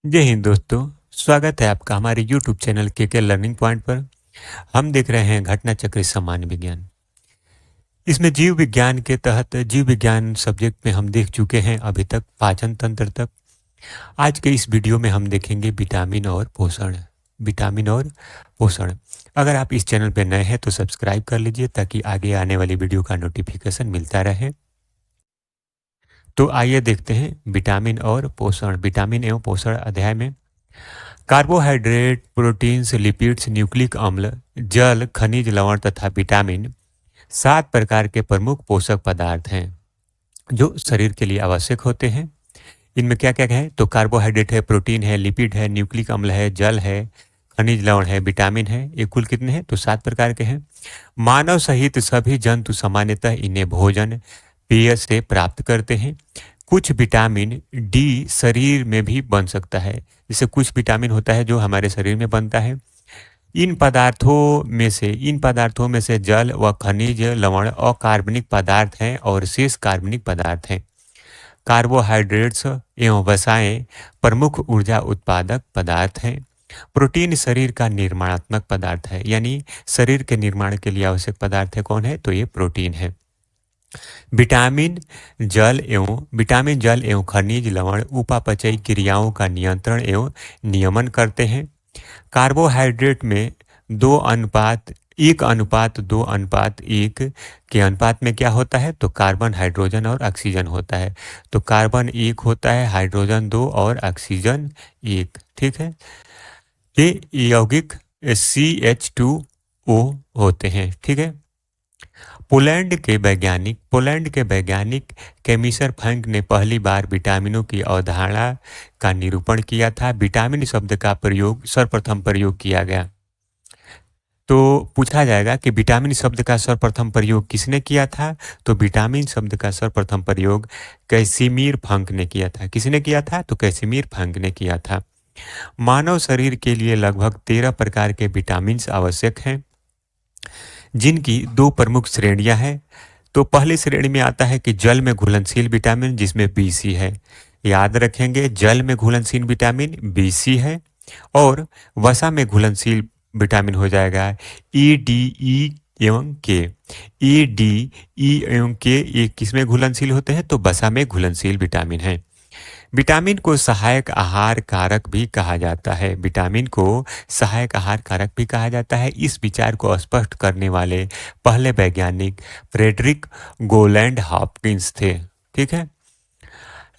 जय हिंद दोस्तों। स्वागत है आपका हमारे यूट्यूब चैनल के लर्निंग पॉइंट पर। हम देख रहे हैं घटना चक्र सामान्य विज्ञान। इसमें जीव विज्ञान के तहत जीव विज्ञान सब्जेक्ट में हम देख चुके हैं अभी तक पाचन तंत्र तक। आज के इस वीडियो में हम देखेंगे विटामिन और पोषण। विटामिन और पोषण। अगर आप इस चैनल पर नए हैं तो सब्सक्राइब कर लीजिए ताकि आगे आने वाली वीडियो का नोटिफिकेशन मिलता रहे। तो आइए देखते हैं विटामिन और पोषण। विटामिन एवं पोषण अध्याय में कार्बोहाइड्रेट, प्रोटीन्स, लिपिड्स, न्यूक्लिक अम्ल, जल, खनिज लवण तथा विटामिन 7 प्रकार के प्रमुख पोषक पदार्थ हैं जो शरीर के लिए आवश्यक होते हैं। इनमें क्या क्या है तो कार्बोहाइड्रेट है, प्रोटीन है, लिपिड है, न्यूक्लिक अम्ल है, जल है, खनिज लवण है, विटामिन है। ये कुल कितने हैं तो 7 प्रकार के हैं। मानव सहित सभी जंतु सामान्यतः इन्हें भोजन पेय से प्राप्त करते हैं। कुछ विटामिन डी शरीर में भी बन सकता है। जैसे कुछ विटामिन होता है जो हमारे शरीर में बनता है। इन पदार्थों में से जल व खनिज लवण अकार्बनिक पदार्थ हैं और शेष कार्बनिक पदार्थ हैं। कार्बोहाइड्रेट्स एवं वसाएं प्रमुख ऊर्जा उत्पादक पदार्थ हैं। प्रोटीन शरीर का निर्माणात्मक पदार्थ है, यानी शरीर के निर्माण के लिए आवश्यक पदार्थ है कौन है तो ये प्रोटीन है। विटामिन जल एवं खनिज लवण उपापचयी क्रियाओं का नियंत्रण एवं नियमन करते हैं। कार्बोहाइड्रेट में 1:2:1 के अनुपात में क्या होता है तो कार्बन, हाइड्रोजन और ऑक्सीजन होता है। तो कार्बन 1 होता है, हाइड्रोजन 2 और ऑक्सीजन 1। ठीक है, ये यौगिक CH2O होते हैं। ठीक है। पोलैंड के वैज्ञानिक केमिसर फ्रैंक ने पहली बार विटामिनों की अवधारणा का निरूपण किया था। विटामिन शब्द का सर्वप्रथम प्रयोग किया गया। तो पूछा जाएगा कि विटामिन शब्द का सर्वप्रथम प्रयोग किसने किया था तो विटामिन शब्द का सर्वप्रथम प्रयोग कैसिमिर फ्रैंक ने किया था। किसने किया था तो कैसिमिर फ्रैंक ने किया था। मानव शरीर के लिए लगभग 13 प्रकार के विटामिन आवश्यक हैं, जिनकी 2 प्रमुख श्रेणियां हैं। तो पहली श्रेणी में आता है कि जल में घुलनशील विटामिन, जिसमें BC है। याद रखेंगे, जल में घुलनशील विटामिन BC है। और वसा में घुलनशील विटामिन हो जाएगा ED, E एवं K। ED, E एवं K ये किसमें घुलनशील होते हैं तो वसा में घुलनशील विटामिन है। विटामिन को सहायक आहार कारक भी कहा जाता है। विटामिन को सहायक आहार कारक भी कहा जाता है। इस विचार को स्पष्ट करने वाले पहले वैज्ञानिक फ्रेडरिक गोलैंड हॉपकिंस थे। ठीक है।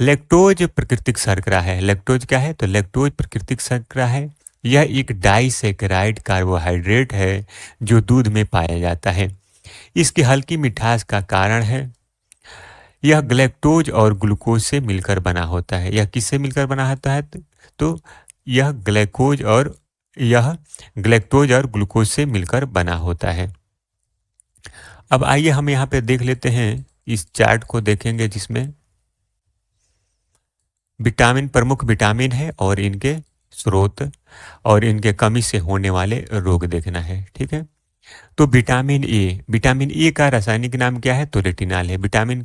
लैक्टोज प्राकृतिक शर्करा है। लैक्टोज क्या है तो लैक्टोज प्राकृतिक शर्करा है। यह एक डाइसैकेराइड कार्बोहाइड्रेट है जो दूध में पाया जाता है। इसकी हल्की मिठास का कारण है यह ग्लैक्टोज और ग्लूकोज से मिलकर बना होता है। यह किससे मिलकर बना होता है तो यह ग्लैक्टोज और ग्लूकोज से मिलकर बना होता है। अब आइए हम यहाँ पे देख लेते हैं, इस चार्ट को देखेंगे जिसमें प्रमुख विटामिन है और इनके स्रोत और इनके कमी से होने वाले रोग देखना है। ठीक है। तो विटामिन ए का रासायनिक नाम क्या है तो रेटिनॉल है। विटामिन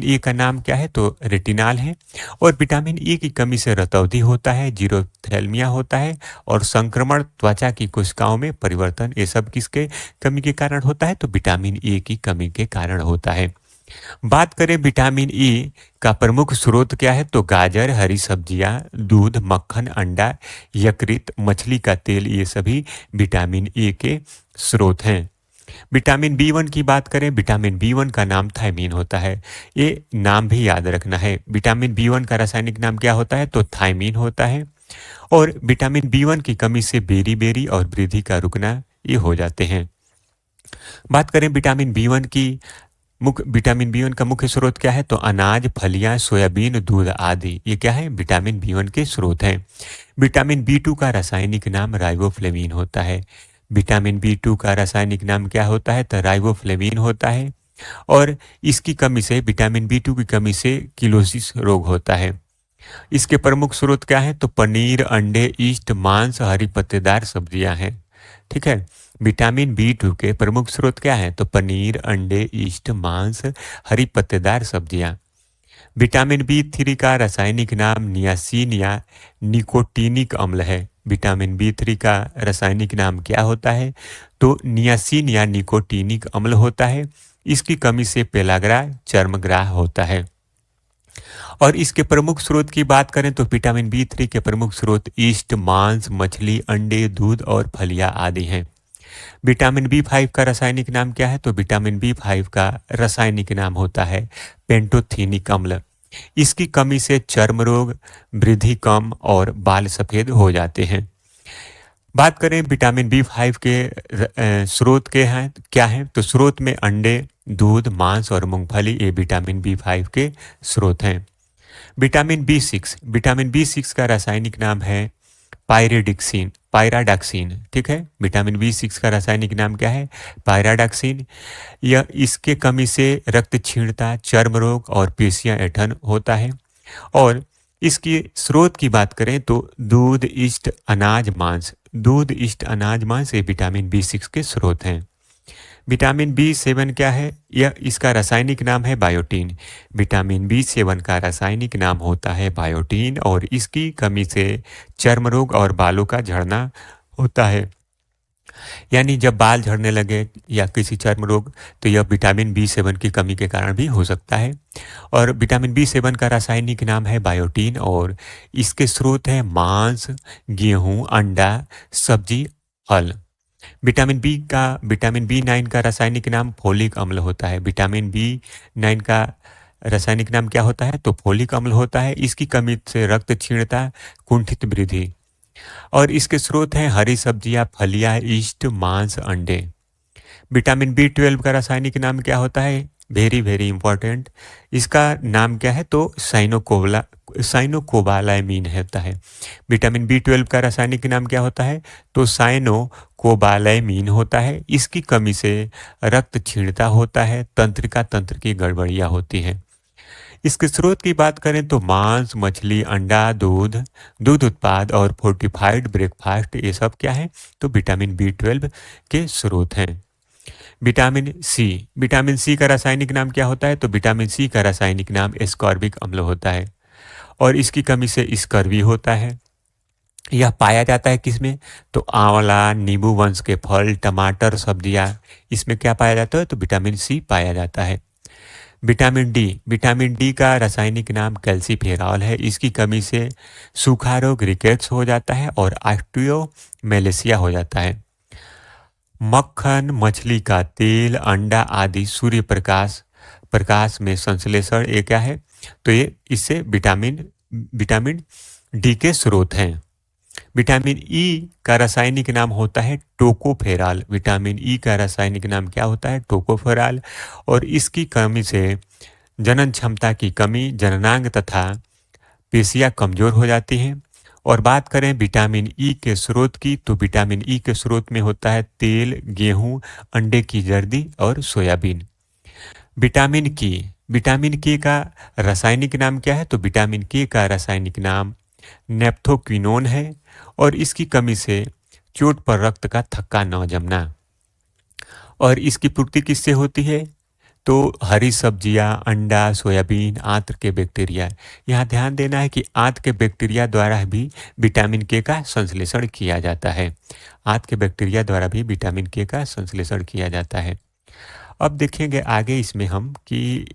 ए का नाम क्या है तो रेटिनॉल है। और विटामिन ए की कमी से रतौंधी होता है, जीरोथैल्मिया होता है और संक्रमण, त्वचा की कोशिकाओं में परिवर्तन, ये सब किसके कमी के कारण होता है तो विटामिन ए की कमी के कारण होता है। बात करें विटामिन ए का प्रमुख स्रोत क्या है तो गाजर, हरी सब्जियां, दूध, मक्खन, अंडा, यकृत, मछली का तेल, ये सभी विटामिन ए के स्रोत हैं। विटामिन B1 की बात करें, विटामिन B1 का नाम थायमीन होता है। ये नाम भी याद रखना है। विटामिन B1 का रासायनिक नाम क्या होता है तो थायमीन होता है। और विटामिन B1 की कमी से बेरी और वृद्धि का रुकना ये हो जाते हैं। बात करें विटामिन B1 का मुख्य स्रोत क्या है तो अनाज, फलियां, सोयाबीन, दूध आदि, ये क्या है विटामिन B1 के स्रोत हैं। विटामिन B2 का रासायनिक नाम राइबोफ्लेविन होता है। विटामिन B2 का रासायनिक नाम क्या होता है तो राइबोफ्लेविन होता है। और इसकी कमी से, विटामिन B2 की कमी से किलोसिस रोग होता है। इसके प्रमुख स्रोत क्या है तो पनीर, अंडे, ईस्ट, मांस, हरी पत्तेदार सब्जियां हैं। ठीक है। विटामिन B2 के प्रमुख स्रोत क्या है तो पनीर, अंडे, ईस्ट, मांस, हरी पत्तेदार सब्जियां। विटामिन बी 3 का रासायनिक नाम नियासिन या निकोटीनिक अम्ल है। विटामिन बी 3 का रासायनिक नाम क्या होता है? तो नियासिन या निकोटीनिक अम्ल होता है। इसकी कमी से पेलाग्रा चर्मग्राह होता है। और इसके प्रमुख स्रोत की बात करें तो विटामिन बी 3 के प्रमुख स्रोत ईस्ट, मांस, मछली, अंडे, दूध और फलियां आदि हैं। विटामिन बी 5 का रासायनिक नाम क्या है? तो विटामिन बी 5 का रासायनिक नाम होता है पेंटोथेनिक अम्ल। इसकी कमी से चर्म रोग, वृद्धि कम और बाल सफेद हो जाते हैं। बात करें विटामिन बी 5 के स्रोत के हैं क्या हैं? तो स्रोत में अंडे, दूध, मांस और मूंगफली ये विटामिन बी 5 के स्रोत हैं। विटामिन बी 6 का रासायनिक नाम है पायराडाक्सिन। ठीक है, विटामिन बी 6 का रासायनिक नाम क्या है? पायराडाक्सिन। यह इसके कमी से रक्त क्षीणता, चर्म रोग और पेशियां ऐंठन होता है। और इसकी स्रोत की बात करें तो दूध, ईस्ट, अनाज, मांस। दूध, ईस्ट, अनाज, मांस ये विटामिन बी 6 के स्रोत हैं। विटामिन बी 7 क्या है? यह इसका रासायनिक नाम है बायोटीन। विटामिन बी 7 का रासायनिक नाम होता है बायोटीन और इसकी कमी से चर्म रोग और बालों का झड़ना होता है। यानी जब बाल झड़ने लगे या किसी चर्म रोग, तो यह विटामिन बी 7 की कमी के कारण भी हो सकता है। और विटामिन बी 7 का रासायनिक नाम है बायोटीन और इसके स्रोत हैं मांस, गेहूं, अंडा, सब्जी, फल। विटामिन बी 9 का रासायनिक नाम फोलिक अम्ल होता है। विटामिन बी 9 का रासायनिक नाम क्या होता है? तो फोलिक अम्ल होता है। इसकी कमी से रक्त क्षीणता, कुंठित वृद्धि। और इसके स्रोत हैं हरी सब्जियां, फलियां, ईस्ट, मांस, अंडे। विटामिन बी 12 का रासायनिक नाम क्या होता है? Very very important. इसका नाम क्या है? तो साइनोकोबालामीन होता है। विटामिन बी 12 का रासायनिक नाम क्या होता है? तो साइनोकोबालामीन होता है। इसकी कमी से रक्त क्षीणता होता है, तंत्रिका तंत्र की गड़बड़ियाँ होती हैं। इसके स्रोत की बात करें तो मांस, मछली, अंडा, दूध, दूध उत्पाद और फोर्टिफाइड ब्रेकफास्ट ये सब क्या है? तो विटामिन बी 12 के स्रोत हैं। विटामिन सी का रासायनिक नाम क्या होता है? तो विटामिन सी का रासायनिक नाम एस्कॉर्बिक अम्ल होता है और इसकी कमी से स्कर्वी होता है। यह पाया जाता है किसमें? तो आंवला, नींबू वंश के फल, टमाटर, सब्जियां, इसमें क्या पाया जाता है? तो विटामिन सी पाया जाता है। विटामिन डी का रासायनिक नाम कैल्सीफेरॉल है। इसकी कमी से सूखा रोग, रिकेट्स हो जाता है और ऑस्टियोमेलेसिया हो जाता है। मक्खन, मछली का तेल, अंडा आदि सूर्य प्रकाश में संश्लेषण ये क्या है? तो ये इससे विटामिन डी के स्रोत हैं। विटामिन ई का रासायनिक नाम होता है टोकोफेरॉल। विटामिन ई का रासायनिक नाम क्या होता है? टोकोफेरॉल और इसकी कमी से जनन क्षमता की कमी, जननांग तथा पेशियां कमजोर हो जाती हैं। और बात करें विटामिन ई के स्रोत की तो विटामिन ई के स्रोत में होता है तेल, गेहूं, अंडे की जर्दी और सोयाबीन। विटामिन के का रासायनिक नाम क्या है? तो विटामिन के का रासायनिक नाम नेप्थोक्विनोन है और इसकी कमी से चोट पर रक्त का थक्का न जमना। और इसकी पूर्ति किससे होती है? तो हरी सब्जियां, अंडा, सोयाबीन, आंत्र के बैक्टीरिया। यहाँ ध्यान देना है कि आंत्र के बैक्टीरिया द्वारा भी विटामिन के का संश्लेषण किया जाता है। आंत्र के बैक्टीरिया द्वारा भी विटामिन के का संश्लेषण किया जाता है। अब देखेंगे आगे इसमें हम कि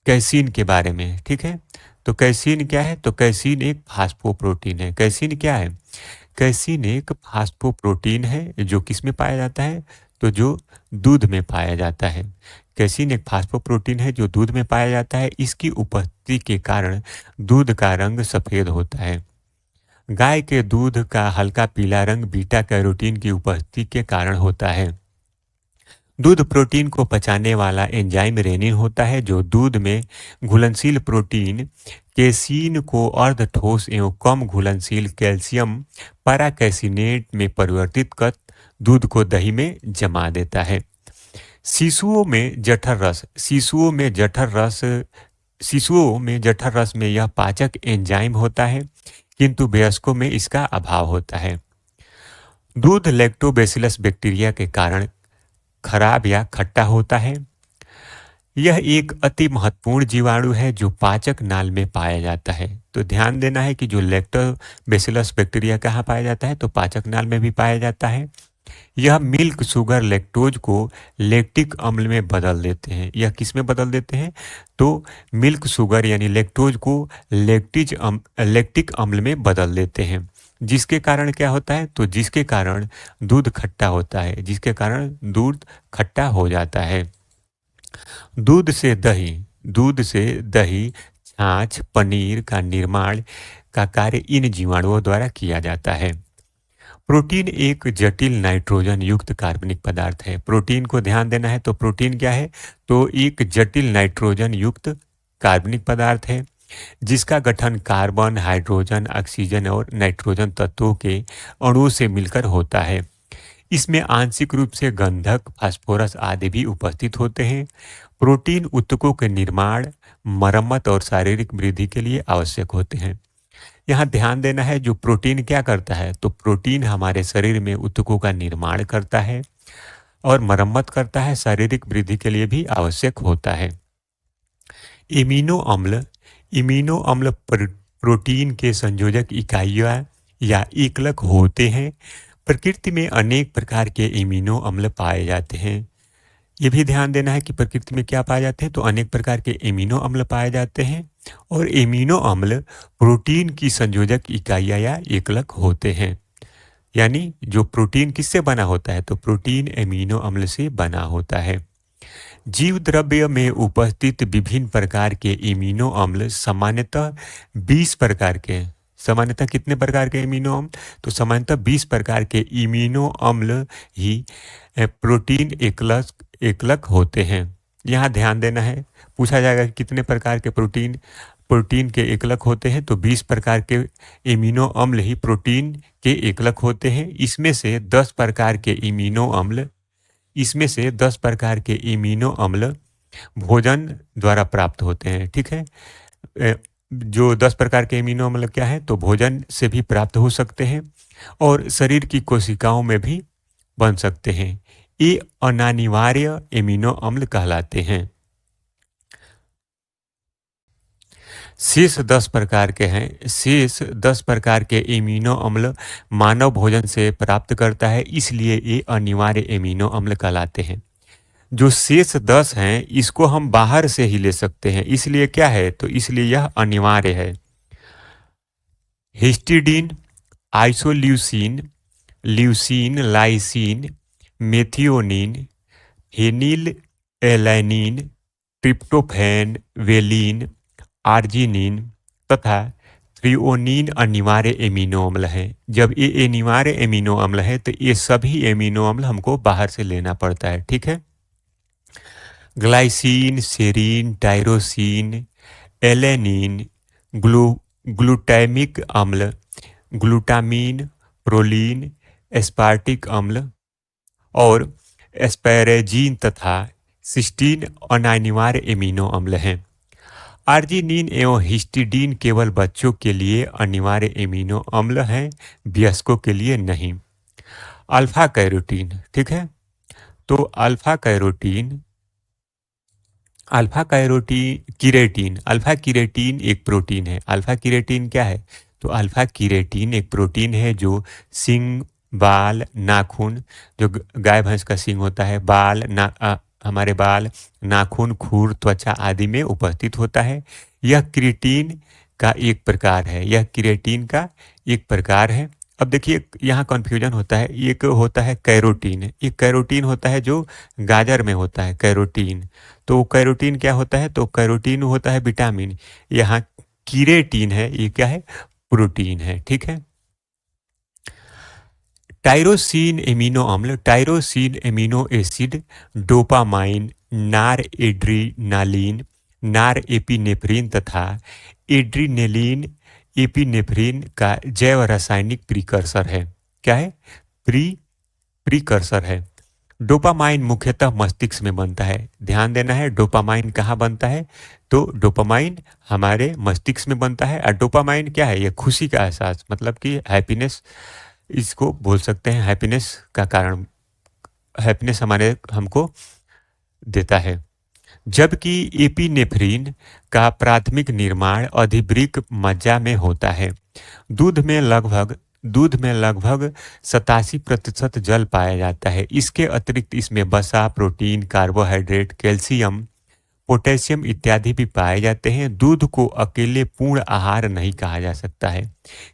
कैसीन के बारे में। ठीक है, तो कैसीन क्या है? तो कैसीन एक फास्फोप्रोटीन है। कैसीन क्या है? कैसीन एक फास्फोप्रोटीन है जो किस में पाया जाता है? तो जो दूध में पाया जाता है। कैसीन एक फास्फोप्रोटीन है जो दूध में पाया जाता है। इसकी उपस्थिति के कारण दूध का रंग सफेद होता है। गाय के दूध का हल्का पीला रंग बीटा कैरोटीन की उपस्थिति के कारण होता है। दूध प्रोटीन को पचाने वाला एंजाइम रेनिन होता है जो दूध में घुलनशील प्रोटीन केसीन को अर्ध ठोस एवं कम घुलनशील कैल्शियम पैराकैसिनेट में परिवर्तित कर दूध को दही में जमा देता है। शिशुओं में जठर रस में यह पाचक एंजाइम होता है किंतु वयस्कों में इसका अभाव होता है। दूध लैक्टोबैसिलस बैक्टीरिया के कारण खराब या खट्टा होता है। यह एक अति महत्वपूर्ण जीवाणु है जो पाचक नाल में पाया जाता है। तो ध्यान देना है कि जो लैक्टोबैसिलस बैक्टीरिया कहाँ पाया जाता है, तो पाचक नाल में भी पाया जाता है। यह मिल्क शुगर लैक्टोज को लैक्टिक अम्ल में बदल देते हैं। यह किस में बदल देते हैं, तो मिल्क शुगर यानी लैक्टोज को लैक्टिक अम्ल में बदल देते हैं। जिसके कारण क्या होता है, तो जिसके कारण दूध खट्टा होता है, जिसके कारण दूध खट्टा हो जाता है। दूध से दही दूध से दही, छाछ, पनीर का निर्माण का कार्य इन जीवाणुओं द्वारा किया जाता है। प्रोटीन एक जटिल नाइट्रोजन युक्त कार्बनिक पदार्थ है। प्रोटीन को ध्यान देना है, तो प्रोटीन क्या है, तो एक जटिल नाइट्रोजन युक्त कार्बनिक पदार्थ है जिसका गठन कार्बन, हाइड्रोजन, ऑक्सीजन और नाइट्रोजन तत्वों के अणुओं से मिलकर होता है। इसमें आंशिक रूप से गंधक, फास्फोरस आदि भी उपस्थित होते हैं। प्रोटीन ऊतकों के निर्माण, मरम्मत और शारीरिक वृद्धि के लिए आवश्यक होते हैं। यहाँ ध्यान देना है, जो प्रोटीन क्या करता है, तो प्रोटीन हमारे शरीर में ऊतकों का निर्माण करता है और मरम्मत करता है, शारीरिक वृद्धि के लिए भी आवश्यक होता है। इम्यूनो अम्ल प्रोटीन के संयोजक इकाइयाँ या एकलक होते हैं। प्रकृति में अनेक प्रकार के इम्यूनो अम्ल पाए जाते हैं। ये भी ध्यान देना है कि प्रकृति में क्या पाए जाते हैं, तो अनेक प्रकार के इम्यूनो अम्ल पाए जाते हैं और इम्यूनो अम्ल प्रोटीन की संयोजक इकाइयाँ या एकलक होते हैं। यानी जो प्रोटीन किससे बना होता है, तो प्रोटीन इम्यूनो अम्ल से बना होता है। जीव द्रव्य में उपस्थित विभिन्न प्रकार के इम्यूनो अम्ल सामान्यतः 20 प्रकार के, सामान्यतः कितने प्रकार के इम्यूनो अम्ल, तो सामान्यतः 20 प्रकार के इम्यूनो अम्ल ही प्रोटीन एकलक होते हैं। यहाँ ध्यान देना है, पूछा जाएगा कि कितने प्रकार के प्रोटीन के एकलक होते हैं, तो 20 प्रकार के इम्यूनो अम्ल ही प्रोटीन के एकलक होते हैं। इसमें से 10 प्रकार के इम्यूनो अम्ल भोजन द्वारा प्राप्त होते हैं। ठीक है, जो 10 प्रकार के इम्यूनो अम्ल क्या है, तो भोजन से भी प्राप्त हो सकते हैं और शरीर की कोशिकाओं में भी बन सकते हैं। ये अनिवार्य इम्यूनो अम्ल कहलाते हैं। शेष 10 प्रकार के इम्यूनो अम्ल मानव भोजन से प्राप्त करता है, इसलिए ये अनिवार्य इम्यूनो अम्ल कहलाते हैं। जो शेष 10 हैं इसको हम बाहर से ही ले सकते हैं, इसलिए क्या है, तो इसलिए यह अनिवार्य है। Histidine, isoleucine, leucine, lysine, methionine, phenyl alanine, tryptophan, valine, arginine तथा थ्रियोनिन अनिवार्य एमिनो अम्ल हैं। जब ये अनिवार्य एमिनो अम्ल है तो ये सभी एमिनो अम्ल हमको बाहर से लेना पड़ता है। ठीक है, glycine, serine, tyrosine, alanine, glutamic अम्ल, ग्लूटामीन, प्रोलीन, एस्पार्टिक अम्ल और एस्पैरेजीन तथा सिस्टीन अनिवार्य एमिनो अम्ल हैं। आर्जिनिन एवं हिस्टिडीन केवल बच्चों के लिए अनिवार्य एमिनो अम्ल हैं, वयस्कों के लिए नहीं। अल्फा कैरोटीन, ठीक है, तो अल्फा किरेटीन एक प्रोटीन है। अल्फा किरेटीन क्या है, तो अल्फा किरेटीन एक प्रोटीन है जो सिंग, बाल, नाखून, जो गाय भैंस का सिंग होता है, हमारे बाल, नाखून, खुर, त्वचा आदि में उपस्थित होता है। यह किरेटिन का एक प्रकार है। अब देखिए यहाँ कन्फ्यूजन होता है, एक होता है कैरोटीन, एक कैरोटीन होता है जो गाजर में होता है कैरोटीन। तो कैरोटीन क्या होता है, तो कैरोटीन होता है विटामिन, यहाँ किरेटीन है, ये क्या है, प्रोटीन है। ठीक है, टायरोसिन एमिनो एसिड डोपामाइन, नार एड्रीनालीन, नार एपिनेफ्रिन तथा एड्रीनेलिन एपिनेफ्रिन का जैव रासायनिक प्रीकर्सर है। क्या है, प्रीकर्सर है। डोपामाइन मुख्यतः मस्तिष्क में बनता है। ध्यान देना है, डोपामाइन कहाँ बनता है, तो डोपामाइन हमारे मस्तिष्क में बनता है। और डोपामाइन क्या है, ये खुशी का एहसास, मतलब कि हैप्पीनेस, इसको बोल सकते हैं हैप्पीनेस का कारण, हैप्पीनेस हमको देता है। जबकि एपिनेफ्रिन का प्राथमिक निर्माण अधिवृक्क मज्जा में होता है। दूध में लगभग दूध में लगभग 87% जल पाया जाता है। इसके अतिरिक्त इसमें वसा, प्रोटीन, कार्बोहाइड्रेट, कैल्शियम, पोटेशियम इत्यादि भी पाए जाते हैं। दूध को अकेले पूर्ण आहार नहीं कहा जा सकता है।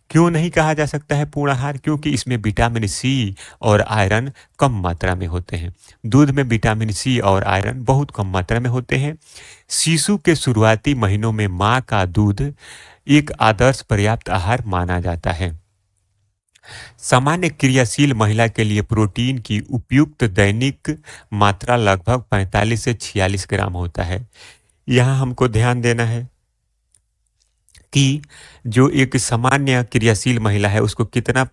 क्यों नहीं कहा जा सकता है पूर्ण आहार? क्योंकि इसमें विटामिन सी और आयरन कम मात्रा में होते हैं। दूध में विटामिन सी और आयरन बहुत कम मात्रा में होते हैं। शिशु के शुरुआती महीनों में माँ का दूध एक आदर्श पर्याप्त आहार माना जाता है। सामान्य क्रियाशील महिला के लिए प्रोटीन की उपयुक्त दैनिक मात्रा लगभग 45 से 46 ग्राम होता है। यहाँ हमको ध्यान देना है कि जो एक सामान्य क्रियाशील महिला है उसको कितना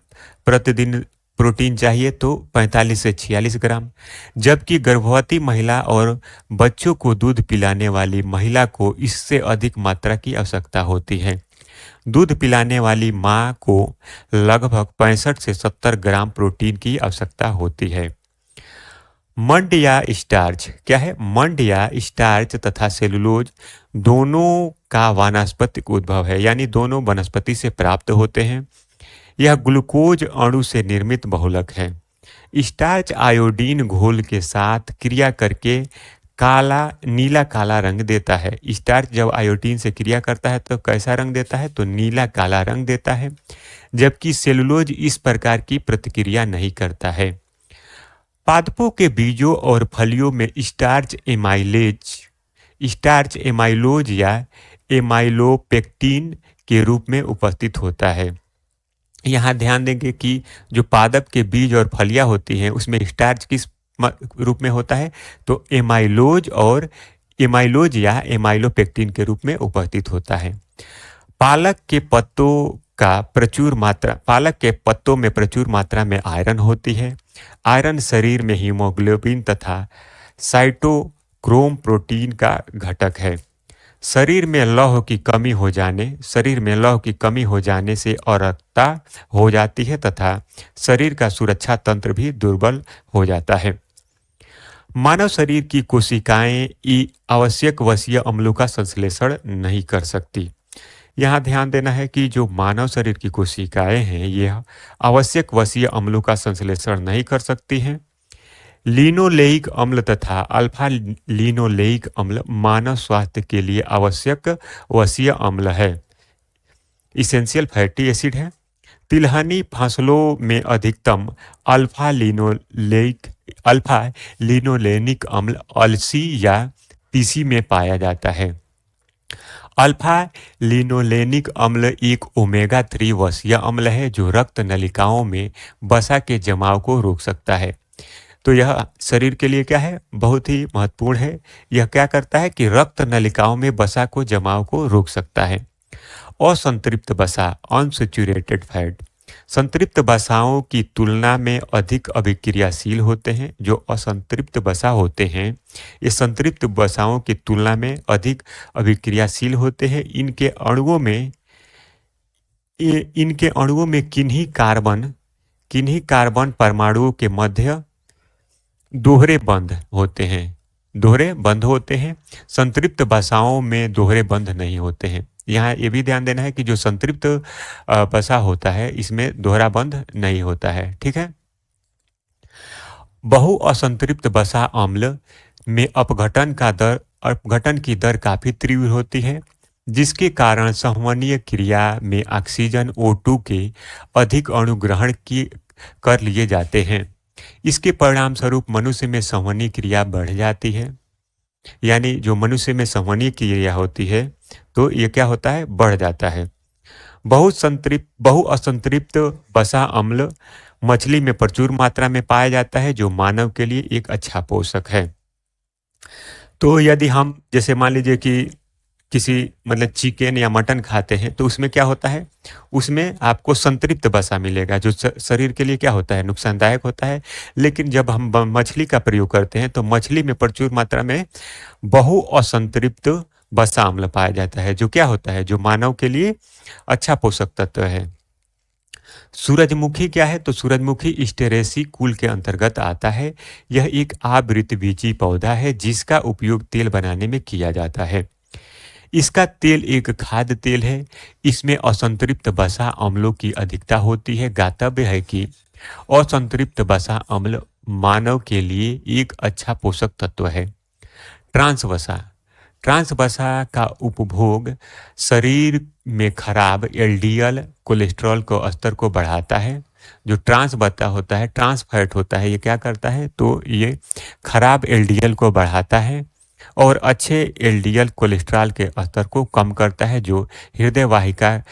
प्रतिदिन प्रोटीन चाहिए, तो 45 से 46 ग्राम। जबकि गर्भवती महिला और बच्चों को दूध पिलाने वाली महिला को इससे अधिक मात्रा की आवश्यकता होती है। दूध पिलाने वाली माँ को लगभग 65 से 70 ग्राम प्रोटीन की आवश्यकता होती है। मंड या स्टार्च क्या है? मंड या स्टार्च तथा सेलुलोज दोनों का वानस्पतिक उद्भव है, यानी दोनों वनस्पति से प्राप्त होते हैं। यह ग्लूकोज अणु से निर्मित बहुलक है। स्टार्च आयोडीन घोल के साथ क्रिया करके नीला काला रंग देता है। स्टार्च जब आयोडीन से क्रिया करता है तो कैसा रंग देता है? तो नीला काला रंग देता है। जबकि सेलुलोज इस प्रकार की प्रतिक्रिया नहीं करता है। पादपों के बीजों और फलियों में स्टार्च एमाइलोज या एमाइलोपेक्टिन के रूप में उपस्थित होता है। यहाँ ध्यान देंगे कि जो पादप के बीज और फलियां होती हैं उसमें स्टार्च किस रूप में होता है? तो एमाइलोज या एमाइलोपेक्टिन के रूप में उपस्थित होता है। पालक के पत्तों में प्रचुर मात्रा में आयरन होती है। आयरन शरीर में हीमोग्लोबिन तथा साइटोक्रोम प्रोटीन का घटक है। शरीर में लौह की कमी हो जाने से अरक्तता हो जाती है तथा शरीर का सुरक्षा तंत्र भी दुर्बल हो जाता है। मानव शरीर की कोशिकाएं आवश्यक वसीय अम्लों का संश्लेषण नहीं कर सकती। यहाँ ध्यान देना है कि जो मानव शरीर की कोशिकाएं हैं यह आवश्यक वसीय अम्लों का संश्लेषण नहीं कर सकती हैं। लिनोलेइक अम्ल तथा अल्फा लिनोलेइक अम्ल मानव स्वास्थ्य के लिए आवश्यक वसीय अम्ल है, इसेंशियल फैटी एसिड है। तिलहनी फसलों में अधिकतम अल्फा लिनोलेनिक अम्ल अलसी या तीसी में पाया जाता है। अल्फा लिनोलेनिक अम्ल एक ओमेगा 3 वसीय अम्ल है जो रक्त नलिकाओं में वसा के जमाव को रोक सकता है। तो यह शरीर के लिए क्या है? बहुत ही महत्वपूर्ण है। यह क्या करता है कि रक्त नलिकाओं में वसा को जमाव को रोक सकता है। असंतृप्त वसा अनसैचुरेटेड फैट संतृप्त वसाओं की तुलना में अधिक अभिक्रियाशील होते हैं। जो असंतृप्त वसा होते हैं ये संतृप्त वसाओं की तुलना में अधिक अभिक्रियाशील होते हैं। इनके अणुओं में किन्हीं कार्बन परमाणुओं के मध्य दोहरे बंध होते हैं। संतृप्त वसाओं में दोहरे बंध नहीं होते हैं। यहाँ ये भी ध्यान देना है कि जो संतृप्त वसा होता है इसमें दोहरा बंध नहीं होता है। ठीक है। बहु असंतृप्त वसा अम्ल में अपघटन की दर काफी तीव्र होती है, जिसके कारण संवहनीय क्रिया में ऑक्सीजन O2 के अधिक अणु ग्रहण कर लिए जाते हैं। इसके परिणाम स्वरूप मनुष्य में संवहनीय क्रिया बढ़ जाती है। यानी जो मनुष्य में संवहनीय क्रिया होती है तो ये क्या होता है? बढ़ जाता है। बहु असंतृप्त वसा अम्ल मछली में प्रचुर मात्रा में पाया जाता है जो मानव के लिए एक अच्छा पोषक है। तो यदि हम जैसे मान लीजिए कि किसी चिकन या मटन खाते हैं तो उसमें क्या होता है? उसमें आपको संतृप्त वसा मिलेगा जो शरीर के लिए क्या होता है? नुकसानदायक होता है। लेकिन जब हम मछली का प्रयोग करते हैं तो मछली में प्रचुर मात्रा में बहु असंतृप्त वसा अम्ल पाया जाता है जो क्या होता है? जो मानव के लिए अच्छा पोषक तत्व है। सूरजमुखी क्या है? तो सूरजमुखी स्टेरेसी कुल के अंतर्गत आता है। यह एक आवृतबीजी पौधा है जिसका उपयोग तेल बनाने में किया जाता है। इसका तेल एक खाद्य तेल है। इसमें असंतृप्त वसा अम्लों की अधिकता होती है। ज्ञातव्य है कि असंतृप्त वसा अम्ल मानव के लिए एक अच्छा पोषक तत्व है। ट्रांस वसा ट्रांस वसा का उपभोग शरीर में खराब एलडीएल कोलेस्ट्रॉल को स्तर को बढ़ाता है। जो ट्रांस वसा होता है, ट्रांस फैट होता है, ये क्या करता है? तो ये खराब एलडीएल को बढ़ाता है और अच्छे एलडीएल कोलेस्ट्रॉल के स्तर को कम करता है, जो हृदय वाहिका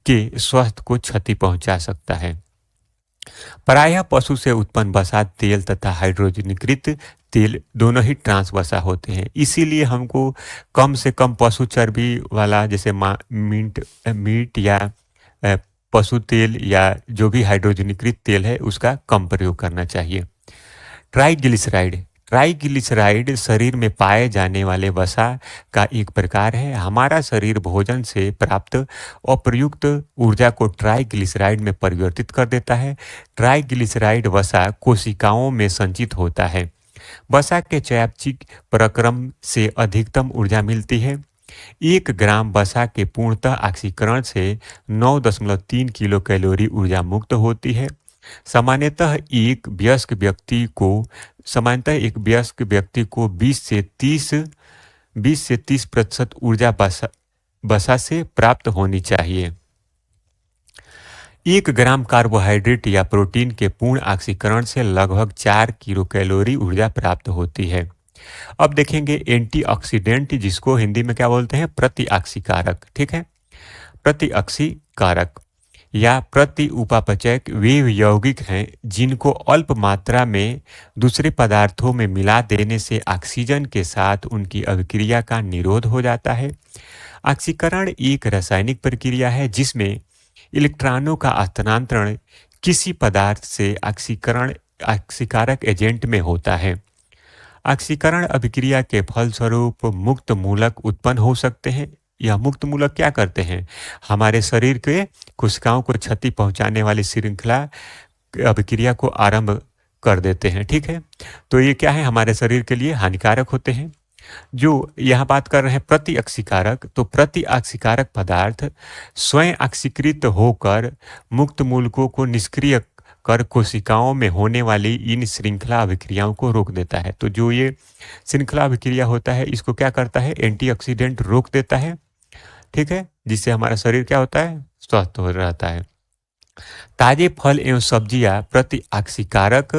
के स्वास्थ्य को क्षति पहुंचा सकता है। प्रायः पशु से उत्पन्न वसा तेल तथा हाइड्रोजनीकृत तेल दोनों ही ट्रांस वसा होते हैं। इसीलिए हमको कम से कम पशु चर्बी वाला जैसे मीट या अ, पशु तेल या जो भी हाइड्रोजनीकृत तेल है उसका कम प्रयोग करना चाहिए। ट्राइग्लिसराइड ट्राइग्लिसराइड शरीर में पाए जाने वाले वसा का एक प्रकार है। हमारा शरीर भोजन से प्राप्त अप्रयुक्त ऊर्जा को ट्राइग्लिसराइड में परिवर्तित कर देता है। ट्राइग्लिसराइड वसा कोशिकाओं में संचित होता है। वसा के चयापचय प्रक्रम से अधिकतम ऊर्जा मिलती है। 1 ग्राम वसा के पूर्णतः ऑक्सीकरण से 9.3 किलो कैलोरी ऊर्जा मुक्त होती है। सामान्यतः एक वयस्क व्यक्ति को 20 से 30% ऊर्जा वसा से प्राप्त होनी चाहिए। 1 ग्राम कार्बोहाइड्रेट या प्रोटीन के पूर्ण ऑक्सीकरण से लगभग 4 किलो कैलोरी ऊर्जा प्राप्त होती है। अब देखेंगे एंटीऑक्सीडेंट, जिसको हिंदी में क्या बोलते हैं? प्रतिऑक्सीकारक। ठीक है, प्रतिऑक्सीकारक या प्रति उपापचयक वे यौगिक हैं जिनको अल्प मात्रा में दूसरे पदार्थों में मिला देने से ऑक्सीजन के साथ उनकी अभिक्रिया का निरोध हो जाता है। ऑक्सीकरण एक रासायनिक प्रक्रिया है जिसमें इलेक्ट्रॉनों का स्थानांतरण किसी पदार्थ से ऑक्सीकारक एजेंट में होता है। ऑक्सीकरण अभिक्रिया के फलस्वरूप मुक्त मूलक उत्पन्न हो सकते हैं। यह मुक्त मूलक क्या करते हैं? हमारे शरीर के कोशिकाओं को क्षति पहुंचाने वाली श्रृंखला अभिक्रिया को आरंभ कर देते हैं। ठीक है, तो ये क्या है? हमारे शरीर के लिए हानिकारक होते हैं। जो यहाँ बात कर रहे हैं प्रतिऑक्सीकारक, तो प्रतिऑक्सीकारक पदार्थ स्वयं ऑक्सीकृत होकर मुक्त मूलकों को निष्क्रिय कर कोशिकाओं में होने वाली इन श्रृंखला अभिक्रियाओं को रोक देता है। तो जो ये श्रृंखला अभिक्रिया होता है इसको क्या करता है? एंटीऑक्सीडेंट रोक देता है। ठीक है, जिससे हमारा शरीर क्या होता है? स्वस्थ हो रहता है। ताजे फल एवं सब्जियां प्रतिऑक्सीकारक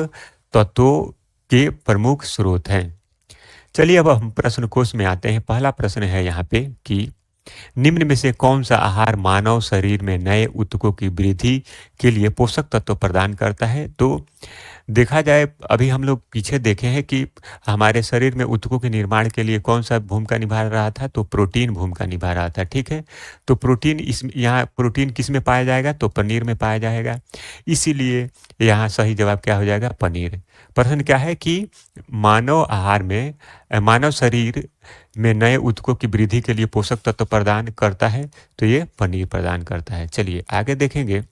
तत्वों के प्रमुख स्रोत हैं। चलिए अब हम प्रश्न कोश में आते हैं। पहला प्रश्न है यहाँ पे कि निम्न में से कौन सा आहार मानव शरीर में नए ऊतकों की वृद्धि के लिए पोषक तत्व प्रदान करता है? तो देखा जाए, अभी हम लोग पीछे देखे हैं कि हमारे शरीर में ऊतकों के निर्माण के लिए कौन सा भूमिका निभा रहा था? तो प्रोटीन भूमिका निभा रहा था। ठीक है, तो प्रोटीन यहाँ प्रोटीन किस में पाया जाएगा? तो पनीर में पाया जाएगा। इसीलिए यहाँ सही जवाब क्या हो जाएगा? पनीर। प्रश्न क्या है कि मानव शरीर में नए ऊतकों की वृद्धि के लिए पोषक तत्व प्रदान करता है, तो ये पनीर प्रदान करता है। चलिए आगे देखेंगे,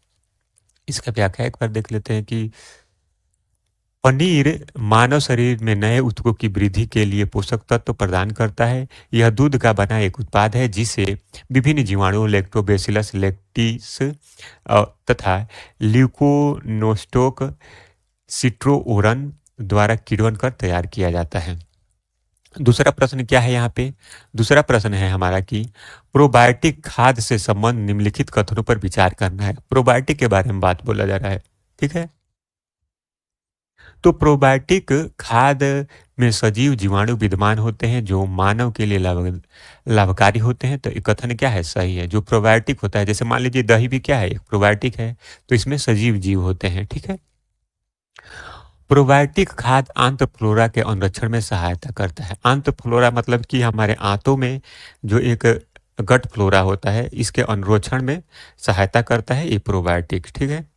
इसका व्याख्या एक बार देख लेते हैं कि पनीर मानव शरीर में नए ऊतकों की वृद्धि के लिए पोषक तत्व प्रदान करता है। यह दूध का बना एक उत्पाद है जिसे विभिन्न जीवाणु लैक्टोबैसिलस लैक्टिस तथा ल्यूकोनोस्टोक सिट्रोओरन द्वारा किण्वन कर तैयार किया जाता है। दूसरा प्रश्न क्या है यहाँ पे? दूसरा प्रश्न है हमारा कि प्रोबायोटिक खाद्य से संबंध निम्नलिखित कथनों पर विचार करना है। प्रोबायोटिक के बारे में बात बोला जा रहा है। ठीक है, तो प्रोबायोटिक खाद्य में सजीव जीवाणु विद्यमान होते हैं जो मानव के लिए लाभकारी होते हैं। तो ये कथन क्या है? सही है। जो प्रोबायोटिक होता है, जैसे मान लीजिए दही भी क्या है? एक प्रोबायोटिक है, तो इसमें सजीव जीव होते हैं। ठीक है, प्रोबायोटिक खाद्य आंत फ्लोरा के अनुरक्षण में सहायता करता है। आंत फ्लोरा मतलब कि हमारे आंतों में जो एक गट फ्लोरा होता है, इसके अनुरोक्षण में सहायता करता है ये प्रोबायोटिक। ठीक है,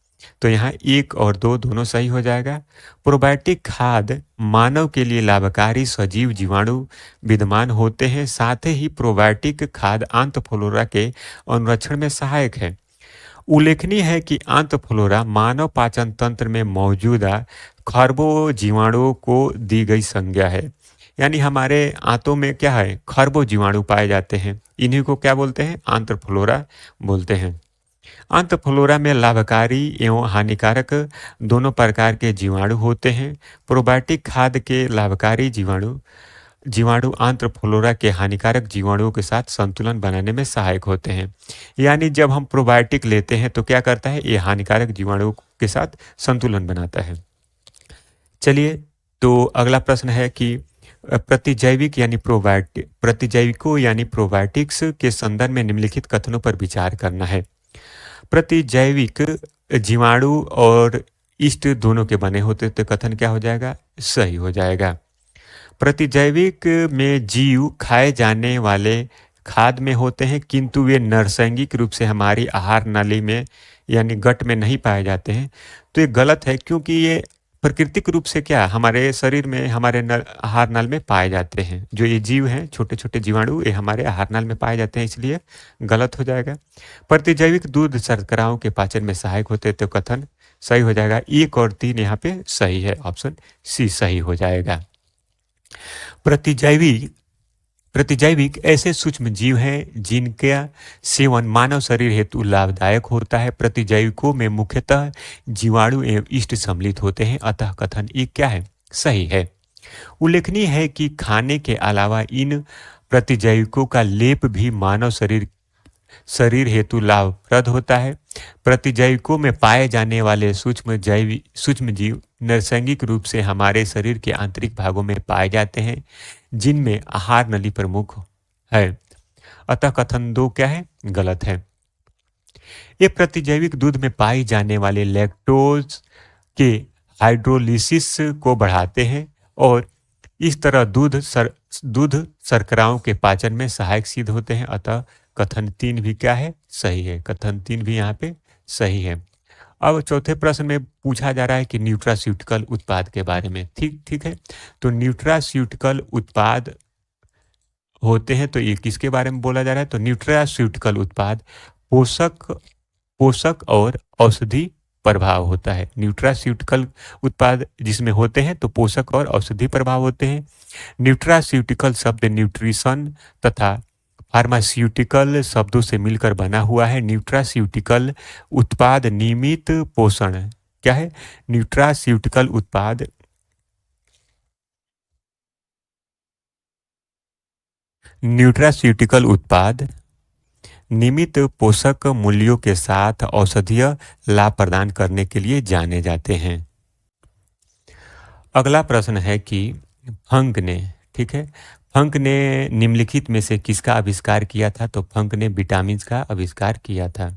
तो यहाँ 1 और 2 दोनों सही हो जाएगा। प्रोबायोटिक खाद्य मानव के लिए लाभकारी सजीव जीवाणु विद्यमान होते हैं। साथ ही प्रोबायोटिक खाद्य आंत फ्लोरा के अनुरक्षण में सहायक है उल्लेखनीय है कि आंतफ्लोरा मानव पाचन तंत्र में मौजूदा खरबों जीवाणुओं को दी गई संज्ञा है। यानी हमारे आंतों में क्या है, खरबों जीवाणु पाए जाते हैं, इन्हीं को क्या बोलते हैं, आंतफ्लोरा बोलते हैं। आंतफ्लोरा में लाभकारी एवं हानिकारक दोनों प्रकार के जीवाणु होते हैं। प्रोबायोटिक खाद्य के लाभकारी जीवाणु जीवाणु आंत्रफ्लोरा के हानिकारक जीवाणुओं के साथ संतुलन बनाने में सहायक होते हैं। यानी जब हम प्रोबायोटिक लेते हैं तो क्या करता है, ये हानिकारक जीवाणुओं के साथ संतुलन बनाता है। चलिए, तो अगला प्रश्न है कि प्रतिजैविक यानी प्रोबायोटिक प्रतिजैविकों यानी प्रोबायोटिक्स के संदर्भ में निम्नलिखित कथनों पर विचार करना है। प्रतिजैविक जीवाणु और ईस्ट दोनों के बने होते तो कथन क्या हो जाएगा, सही हो जाएगा। प्रतिजैविक में जीव खाए जाने वाले खाद्य में होते हैं, किंतु वे नैसर्गिक रूप से हमारी आहार नाली में यानी गट में नहीं पाए जाते हैं। तो ये गलत है, क्योंकि ये प्राकृतिक रूप से क्या हमारे शरीर में, हमारे आहार नाल में पाए जाते हैं। जो ये जीव हैं, छोटे छोटे जीवाणु, ये हमारे आहार नाल में पाए जाते हैं, इसलिए गलत हो जाएगा। प्रतिजैविक दूध शर्कराओं के पाचन में सहायक होते हैं, तो कथन सही हो जाएगा। 1 और 3 यहाँ पे सही है, ऑप्शन सी सही हो जाएगा। प्रतिजैविक प्रतिजैविक ऐसे सूक्ष्म जीव हैं जिनका सेवन मानव शरीर हेतु लाभदायक होता है। प्रतिजैविकों में मुख्यतः जीवाणु एवं ईस्ट सम्मिलित होते हैं, अतः कथन एक क्या है, सही है। उल्लेखनीय है कि खाने के अलावा इन प्रतिजैविकों का लेप भी मानव शरीर शरीर हेतु लाभप्रद होता है। प्रतिजैविकों में पाए जाने वाले सूक्ष्म जीव नैसर्गिक रूप से हमारे शरीर के आंतरिक भागों में पाए जाते हैं, जिनमें आहार नली प्रमुख है, अतः कथन 2 क्या है, गलत है। ये प्रतिजैविक दूध में पाई जाने वाले लैक्टोज के हाइड्रोलिसिस को बढ़ाते हैं और इस तरह दूध शर्कराओं के पाचन में सहायक सिद्ध होते हैं, अतः कथन 3 भी क्या है, सही है। कथन 3 भी यहाँ पे सही है। अब चौथे प्रश्न में पूछा जा रहा है कि न्यूट्रास्यूटिकल उत्पाद के बारे में। ठीक है, तो न्यूट्रास्यूटिकल उत्पाद होते हैं, तो ये किसके बारे में बोला जा रहा है, तो न्यूट्रास्यूटिकल उत्पाद पोषक पोषक और औषधि प्रभाव होता है। न्यूट्रास्यूटिकल उत्पाद जिसमें होते हैं तो पोषक और औषधि प्रभाव होते हैं। न्यूट्रास्यूटिकल शब्द न्यूट्रिशन तथा फार्मास्यूटिकल शब्दों से मिलकर बना हुआ है। न्यूट्रास्यूटिकल उत्पाद नियमित पोषण क्या है, न्यूट्रास्यूटिकल उत्पाद न्यूट्रास्यूटिकल उत्पाद नियमित पोषक मूल्यों के साथ औषधीय लाभ प्रदान करने के लिए जाने जाते हैं। अगला प्रश्न है कि फंक ने, ठीक है, फंक ने निम्नलिखित में से किसका आविष्कार किया था, तो फंक ने विटामिन का आविष्कार किया था।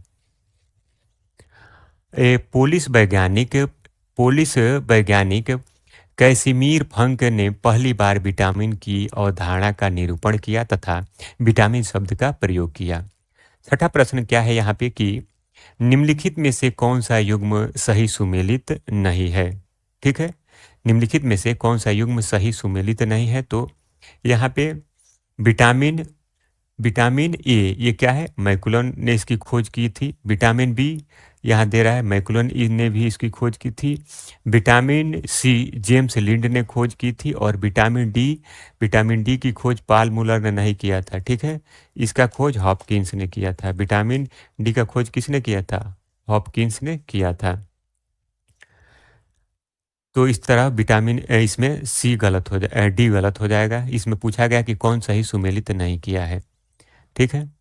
पोलिश वैज्ञानिक कैसिमीर फंक ने पहली बार विटामिन की अवधारणा का निरूपण किया तथा विटामिन शब्द का प्रयोग किया। छठा प्रश्न क्या है यहाँ पे कि निम्नलिखित में से कौन सा युग्म सही सुमेलित नहीं है। ठीक है, निम्नलिखित में से कौन सा युग्म सही सुमेलित नहीं है, तो यहाँ पे विटामिन विटामिन ए, ये क्या है, मैकुलन ने इसकी खोज की थी। विटामिन बी यहाँ दे रहा है, मैकुलन ई ने भी इसकी खोज की थी। विटामिन सी जेम्स लिंड ने खोज की थी और विटामिन डी की खोज पाल मुलर ने नहीं किया था। ठीक है, इसका खोज हॉपकिंस ने किया था। विटामिन डी का खोज किसने किया था, हॉपकिंस ने किया था। तो इस तरह विटामिन इसमें सी गलत हो जाए, डी गलत हो जाएगा। इसमें पूछा गया कि कौन सही सुमेलित नहीं किया है। ठीक है,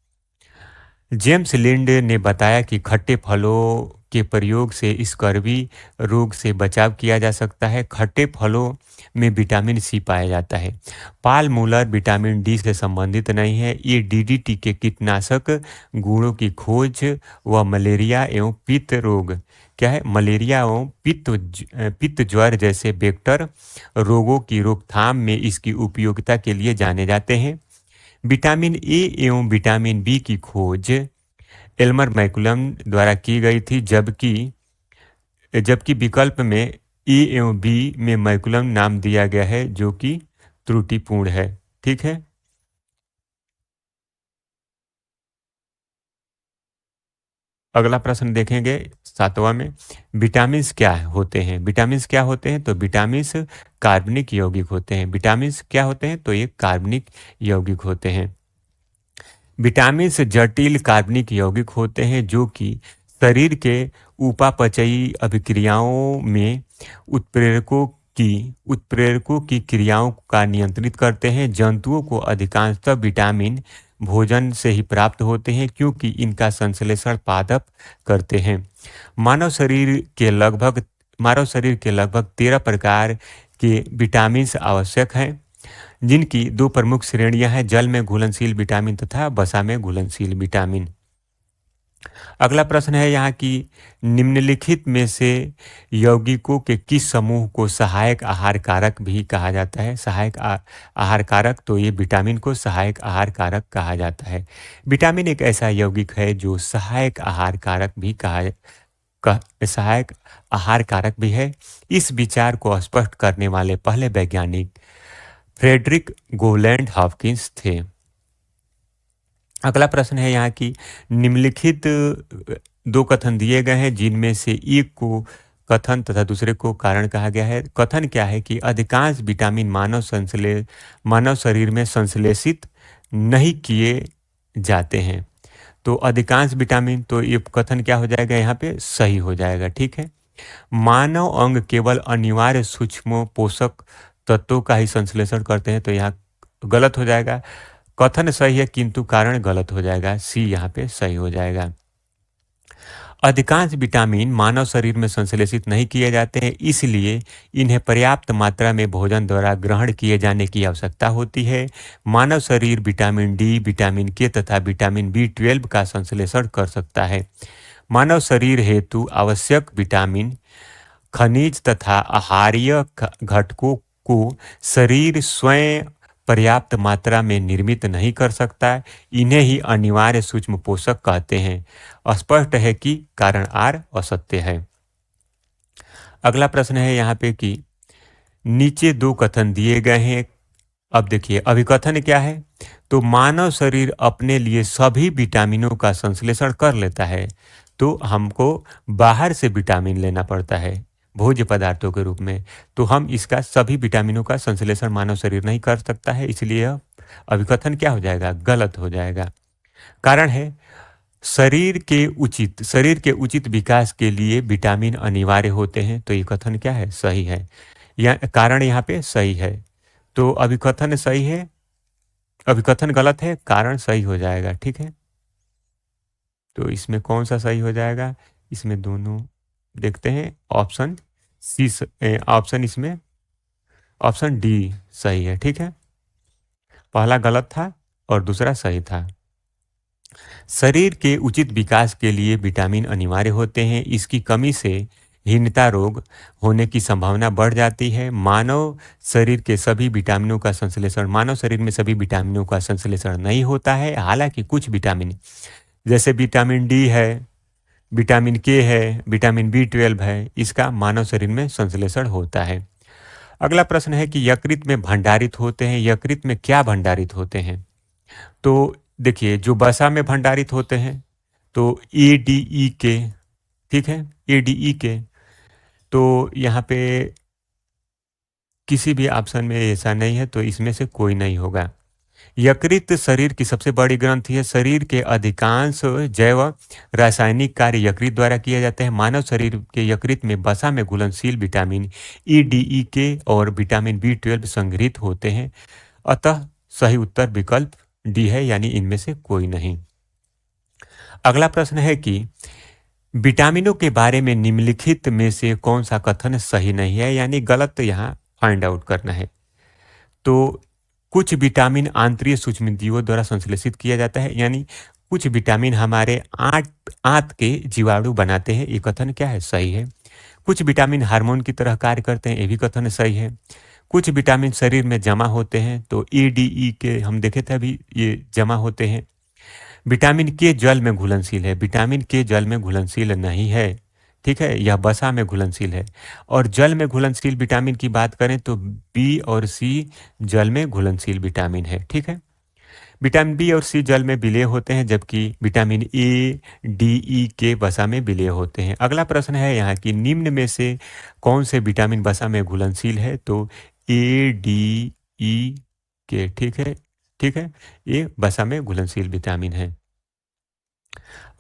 जेम्स लिंड ने बताया कि खट्टे फलों के प्रयोग से स्कर्वी रोग से बचाव किया जा सकता है। खट्टे फलों में विटामिन सी पाया जाता है। पाल मूलर विटामिन डी से संबंधित नहीं है। ये डीडीटी के कीटनाशक गुणों की खोज व मलेरिया एवं पित्त रोग क्या है, मलेरिया एवं पित्त ज्वर जैसे वेक्टर रोगों की रोकथाम में इसकी उपयोगिता के लिए जाने जाते हैं। विटामिन ए एवं विटामिन बी की खोज एल्मर मैकुलम द्वारा की गई थी, जबकि जबकि विकल्प में ए एवं बी में मैकुलम नाम दिया गया है, जो कि त्रुटिपूर्ण है। ठीक है, अगला प्रश्न देखेंगे 7वां में, विटामिन्स क्या होते हैं? विटामिन्स क्या होते हैं? तो विटामिन्स कार्बनिक यौगिक होते हैं। विटामिन्स क्या होते हैं? तो ये कार्बनिक यौगिक होते हैं। विटामिन्स जटिल कार्बनिक यौगिक होते हैं जो कि शरीर के उपापचयी अभिक्रियाओं में उत्प्रेरकों की क्रियाओं का नियंत्रित करते हैं। जंतुओं को अधिकांशतः विटामिन भोजन से ही प्राप्त होते हैं क्योंकि इनका संश्लेषण पादप करते हैं। मानव शरीर के लगभग 13 प्रकार के विटामिन्स आवश्यक हैं, जिनकी दो प्रमुख श्रेणियां हैं, जल में घुलनशील विटामिन तथा वसा में घुलनशील विटामिन। अगला प्रश्न है यहाँ की, निम्नलिखित में से यौगिकों के किस समूह को सहायक आहार कारक भी कहा जाता है? सहायक आहार कारक, तो ये विटामिन को सहायक आहार कारक कहा जाता है। विटामिन एक ऐसा यौगिक है जो सहायक आहार कारक भी है। इस विचार को स्पष्ट करने वाले पहले वैज्ञानिक फ्रेडरिक गोलैंड हॉपकिंस थे। अगला प्रश्न है यहाँ की, निम्नलिखित दो कथन दिए गए हैं जिनमें से एक को कथन तथा दूसरे को कारण कहा गया है। कथन क्या है कि अधिकांश विटामिन मानव शरीर में संश्लेषित नहीं किए जाते हैं। तो अधिकांश विटामिन, तो ये कथन क्या हो जाएगा? यहाँ पे सही हो जाएगा। ठीक है। मानव अंग केवल अनिवार्य सूक्ष्म पोषक तत्वों का ही संश्लेषण करते हैं, तो यहाँ गलत हो जाएगा। कथन सही है किंतु कारण गलत हो जाएगा। सी यहाँ पे सही हो जाएगा। अधिकांश विटामिन मानव शरीर में संश्लेषित नहीं किए जाते हैं, इसलिए इन्हें पर्याप्त मात्रा में भोजन द्वारा ग्रहण किए जाने की आवश्यकता होती है। मानव शरीर विटामिन डी, विटामिन के तथा विटामिन B12 का संश्लेषण कर सकता है। मानव शरीर हेतु आवश्यक विटामिन, खनिज तथा आहारीय घटकों को शरीर स्वयं पर्याप्त मात्रा में निर्मित नहीं कर सकता, इन्हें ही अनिवार्य सूक्ष्म पोषक कहते हैं। स्पष्ट है कि कारण आर असत्य है। अगला प्रश्न है यहाँ पे कि नीचे दो कथन दिए गए हैं। अब देखिए अभिकथन क्या है? तो मानव शरीर अपने लिए सभी विटामिनों का संश्लेषण कर लेता है, तो हमको बाहर से विटामिन लेना पड़ता है भोज्य पदार्थों के रूप में, तो हम इसका सभी विटामिनों का संश्लेषण मानव शरीर नहीं कर सकता है, इसलिए यह अभिकथन क्या हो जाएगा? गलत हो जाएगा। कारण है, शरीर के उचित विकास के लिए विटामिन अनिवार्य होते हैं, तो ये कथन क्या है? सही है। कारण यहाँ पे सही है, तो अभिकथन सही है, अभिकथन गलत है, कारण सही हो जाएगा। ठीक है, तो इसमें कौन सा सही हो जाएगा? इसमें दोनों देखते हैं। ऑप्शन सी, इसमें ऑप्शन डी सही है। ठीक है, पहला गलत था और दूसरा सही था। शरीर के उचित विकास के लिए विटामिन अनिवार्य होते हैं, इसकी कमी से हीनता रोग होने की संभावना बढ़ जाती है। मानव शरीर में सभी विटामिनों का संश्लेषण नहीं होता है। हालांकि कुछ विटामिन जैसे विटामिन डी है, विटामिन के है, विटामिन B12 है, इसका मानव शरीर में संश्लेषण होता है। अगला प्रश्न है कि यकृत में भंडारित होते हैं। यकृत में क्या भंडारित होते हैं? तो देखिए, जो वसा में भंडारित होते हैं तो ADE के, ठीक है, ADE के, तो यहाँ पे किसी भी ऑप्शन में ऐसा नहीं है, तो इसमें से कोई नहीं होगा। यकृत शरीर की सबसे बड़ी ग्रंथि है। शरीर के अधिकांश जैव रासायनिक कार्य यकृत द्वारा किए जाते हैं। मानव शरीर के यकृत में वसा में घुलनशील विटामिन EDE के और विटामिन B12 संग्रहित होते हैं। अतः सही उत्तर विकल्प डी है, यानी इनमें से कोई नहीं। अगला प्रश्न है कि विटामिनों के बारे में निम्नलिखित में से कौन सा कथन सही नहीं है, यानी गलत यहाँ फाइंड आउट करना है। तो कुछ विटामिन आंतरिक सूक्ष्मजीवों द्वारा संश्लेषित किया जाता है, यानी कुछ विटामिन हमारे आंत के जीवाणु बनाते हैं, ये कथन क्या है? सही है। कुछ विटामिन हार्मोन की तरह कार्य करते हैं, ये भी कथन सही है। कुछ विटामिन शरीर में जमा होते हैं, तो ADE के हम देखे थे अभी, ये जमा होते हैं। विटामिन के जल में घुलनशील है, विटामिन के जल में घुलनशील नहीं है। ठीक है, यह वसा में घुलनशील है। और जल में घुलनशील विटामिन की बात करें तो B और C जल में घुलनशील विटामिन है। ठीक है, विटामिन बी और सी जल में विलेय होते हैं, जबकि विटामिन ए, डी, ई के वसा में विलेय होते हैं। अगला प्रश्न है यहाँ की निम्न में से कौन से विटामिन वसा में घुलनशील है? तो ए, डी, ई के, ठीक है, ठीक है, ये वसा में घुलनशील विटामिन है।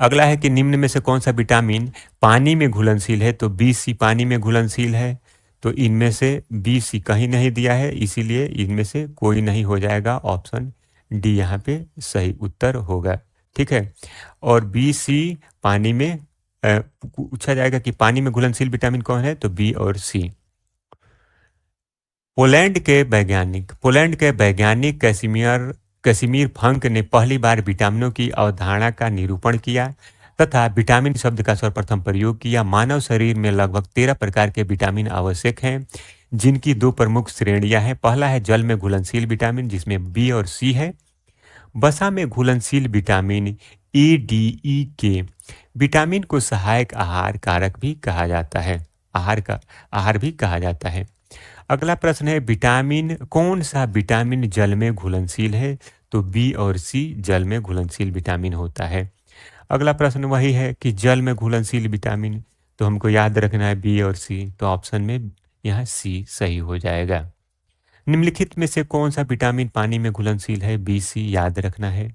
अगला है कि निम्न में से कौन सा विटामिन पानी में घुलनशील है? तो बी, सी पानी में घुलनशील है। तो इनमें से बी, सी कहीं नहीं दिया है, इसीलिए इनमें से कोई नहीं हो जाएगा। ऑप्शन डी यहाँ पे सही उत्तर होगा, ठीक है। और बी, सी पानी में पूछा जाएगा कि पानी में घुलनशील विटामिन कौन है? तो बी और सी। पोलैंड के वैज्ञानिक कैसिमिर फंक ने पहली बार विटामिनों की अवधारणा का निरूपण किया तथा विटामिन शब्द का सर्वप्रथम प्रयोग किया। मानव शरीर में लगभग 13 प्रकार के विटामिन आवश्यक हैं, जिनकी 2 प्रमुख श्रेणियां हैं। पहला है जल में घुलनशील विटामिन, जिसमें बी और सी है। वसा में घुलनशील विटामिन ए, डी, ई के विटामिन को सहायक आहार कारक भी कहा जाता है, आहार भी कहा जाता है। अगला प्रश्न है कौन सा विटामिन जल में घुलनशील है? तो बी और सी जल में घुलनशील विटामिन होता है। अगला प्रश्न वही है कि जल में घुलनशील विटामिन, तो हमको याद रखना है बी और सी, तो ऑप्शन में यहाँ सी सही हो जाएगा। निम्नलिखित में से कौन सा विटामिन पानी में घुलनशील है? बी, सी याद रखना है।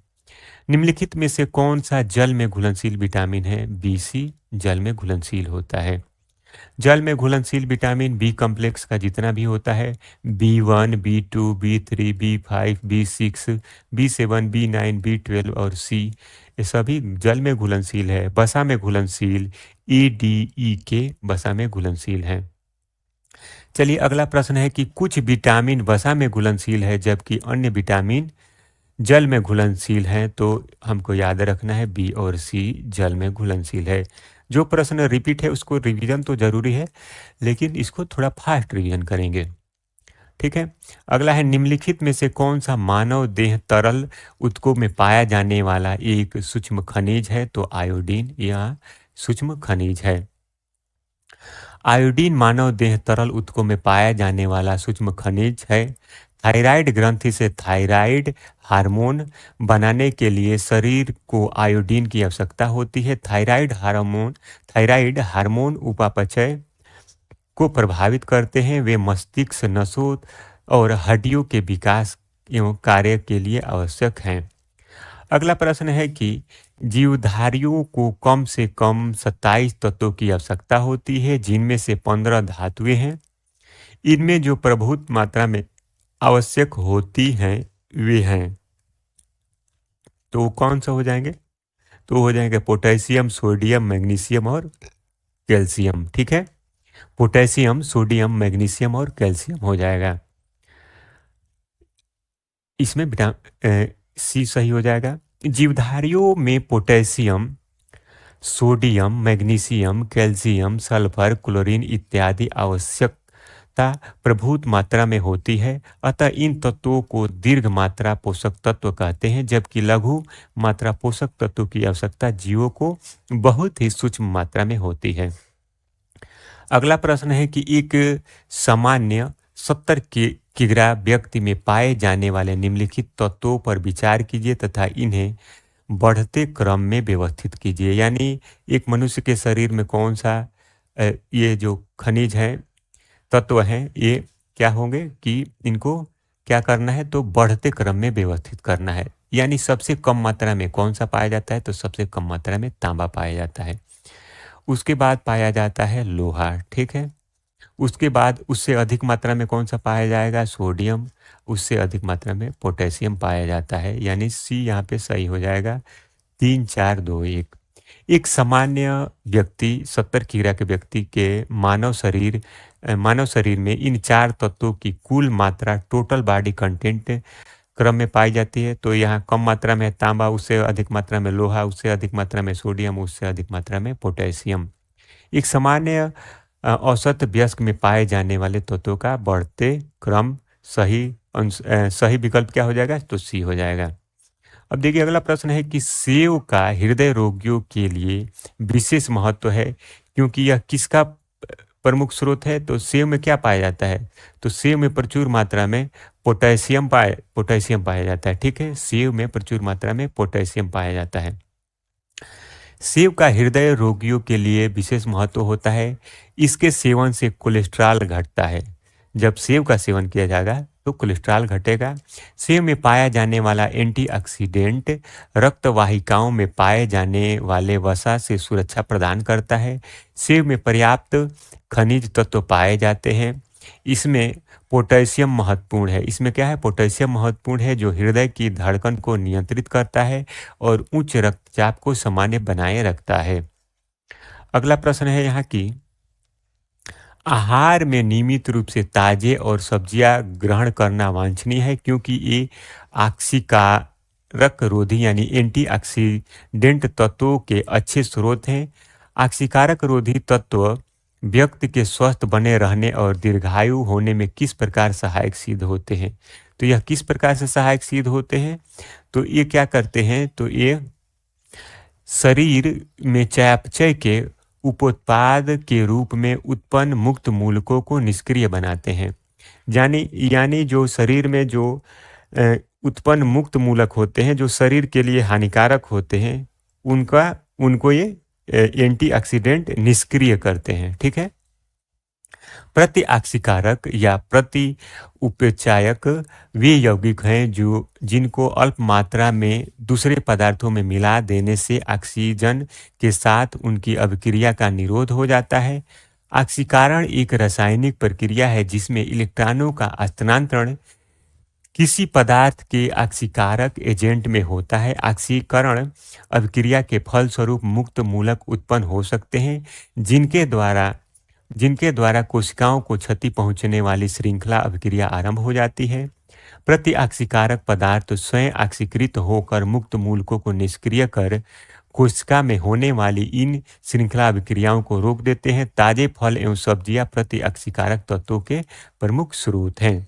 निम्नलिखित में से कौन सा जल में घुलनशील विटामिन है? बी, सी जल में घुलनशील होता है। जल में घुलनशील विटामिन बी कॉम्प्लेक्स का जितना भी होता है, B1, B2, B3, B5, B6, B7, B9, B12 और सी, ये सभी जल में घुलनशील है। वसा में घुलनशील ए, डी, ई के वसा में घुलनशील है। चलिए अगला प्रश्न है कि कुछ विटामिन वसा में घुलनशील है जबकि अन्य विटामिन जल में घुलनशील हैं, तो हमको याद रखना है बी और सी जल में घुलनशील है। जो प्रश्न रिपीट है उसको रिवीजन तो जरूरी है, लेकिन इसको थोड़ा फास्ट रिवीजन करेंगे, ठीक है। अगला है निम्नलिखित में से कौन सा मानव देह तरल ऊतकों में पाया जाने वाला एक सूक्ष्म खनिज है? तो आयोडीन यहाँ सूक्ष्म खनिज है। आयोडीन मानव देह तरल ऊतकों में पाया जाने वाला सूक्ष्म खनिज है। थायराइड ग्रंथि से थायराइड हार्मोन बनाने के लिए शरीर को आयोडीन की आवश्यकता होती है। थायराइड हार्मोन उपापचय को प्रभावित करते हैं। वे मस्तिष्क, नसों और हड्डियों के विकास एवं कार्य के लिए आवश्यक हैं। अगला प्रश्न है कि जीवधारियों को कम से कम 27 तत्वों की आवश्यकता होती है, जिनमें से 15 धातुएं हैं। इनमें जो प्रभुत मात्रा में आवश्यक होती हैं वे हैं, तो कौन सा हो जाएंगे? तो हो जाएंगे पोटेशियम, सोडियम, मैग्नीशियम और कैल्शियम, ठीक है। पोटेशियम, सोडियम, मैग्नीशियम और कैल्शियम हो जाएगा। इसमें सी सही हो जाएगा। जीवधारियों में potassium, sodium, magnesium, calcium, sulphur, chlorine इत्यादि आवश्यकता प्रभुत मात्रा में होती है। अतः इन तत्वों को दीर्घ मात्रा पोषक तत्व कहते हैं, जबकि लघु मात्रा पोषक तत्वों की आवश्यकता जीवों को बहुत ही सूक्ष्म मात्रा में होती है। अगला प्रश्न है कि एक सामान्य 70 किग्रा व्यक्ति में पाए जाने वाले निम्नलिखित तत्वों पर विचार कीजिए तथा इन्हें बढ़ते क्रम में व्यवस्थित कीजिए। यानी एक मनुष्य के शरीर में कौन सा ये जो खनिज है, तत्व हैं, ये क्या होंगे कि इनको क्या करना है? तो बढ़ते क्रम में व्यवस्थित करना है। यानी सबसे कम मात्रा में कौन सा पाया जाता है? तो सबसे कम मात्रा में तांबा पाया जाता है। उसके बाद पाया जाता है लोहा, ठीक है। उसके बाद उससे अधिक मात्रा में कौन सा पाया जाएगा? सोडियम। उससे अधिक मात्रा में पोटेशियम पाया जाता है। यानी सी यहाँ पे सही हो जाएगा। 3, 4, 2, 1। एक सामान्य व्यक्ति 70 किग्रा के व्यक्ति के मानव शरीर में इन 4 तत्वों की कुल मात्रा टोटल बॉडी कंटेंट क्रम में पाई जाती है। तो यहाँ कम मात्रा में तांबा, उससे अधिक मात्रा में लोहा, उससे अधिक मात्रा में सोडियम, उससे अधिक मात्रा में पोटेशियम। एक सामान्य औसत वयस्क में पाए जाने वाले तत्वों का बढ़ते क्रम सही विकल्प क्या हो जाएगा? तो सी हो जाएगा। अब देखिए अगला प्रश्न है कि सेव का हृदय रोगियों के लिए विशेष महत्व है, क्योंकि यह किसका प्रमुख स्रोत है। तो सेव में क्या पाया जाता है? तो सेव में प्रचुर मात्रा में पोटेशियम पाया जाता है। ठीक है, सेव में प्रचुर मात्रा में पोटेशियम पाया जाता है। सेव का हृदय रोगियों के लिए विशेष महत्व होता है। इसके सेवन से कोलेस्ट्रॉल घटता है। जब सेव का सेवन किया जाएगा तो कोलेस्ट्रॉल घटेगा। सेव में पाया जाने वाला एंटीऑक्सीडेंट रक्त वाहिकाओं में पाए जाने वाले वसा से सुरक्षा प्रदान करता है। सेव में पर्याप्त खनिज तत्व पाए जाते हैं। इसमें पोटेशियम महत्वपूर्ण है। इसमें क्या है? पोटेशियम महत्वपूर्ण है, जो हृदय की धड़कन को नियंत्रित करता है और उच्च रक्तचाप को सामान्य बनाए रखता है। अगला प्रश्न है यहाँ की, आहार में नियमित रूप से ताजे और सब्जियां ग्रहण करना वांछनीय है, क्योंकि ये आक्सीकारक रोधी यानी एंटीऑक्सीडेंट तत्वों के अच्छे स्रोत हैं। आक्सीकारक रोधी तत्व व्यक्ति के स्वस्थ बने रहने और दीर्घायु होने में किस प्रकार सहायक सिद्ध होते हैं? तो यह किस प्रकार से सहायक सिद्ध होते हैं? तो ये क्या करते हैं? तो ये शरीर में चयापचय के उपोत्पाद के रूप में उत्पन्न मुक्त मूलकों को निष्क्रिय बनाते हैं। यानी जो शरीर में जो उत्पन्न मुक्त मूलक होते हैं, जो शरीर के लिए हानिकारक होते हैं, उनको ये एंटीऑक्सीडेंट निष्क्रिय करते हैं। ठीक है। प्रति ऑक्सीकारक या प्रति उपचायक वे यौगिक हैं जिनको अल्प मात्रा में दूसरे पदार्थों में मिला देने से ऑक्सीजन के साथ उनकी अभिक्रिया का निरोध हो जाता है। ऑक्सीकरण एक रासायनिक प्रक्रिया है जिसमें इलेक्ट्रॉनों का स्थानांतरण किसी पदार्थ के ऑक्सीकारक एजेंट में होता है। ऑक्सीकरण अभिक्रिया के फलस्वरूप मुक्त मूलक उत्पन्न हो सकते हैं, जिनके द्वारा कोशिकाओं को क्षति पहुंचने वाली श्रृंखला अभिक्रिया आरंभ हो जाती है। प्रति ऑक्सीकारक पदार्थ स्वयं ऑक्सीकृत होकर मुक्त मूलकों को निष्क्रिय कर कोशिका में होने वाली इन श्रृंखला अभिक्रियाओं को रोक देते हैं। ताजे फल एवं सब्जियां प्रति ऑक्सीकारक तत्वों के प्रमुख स्रोत हैं।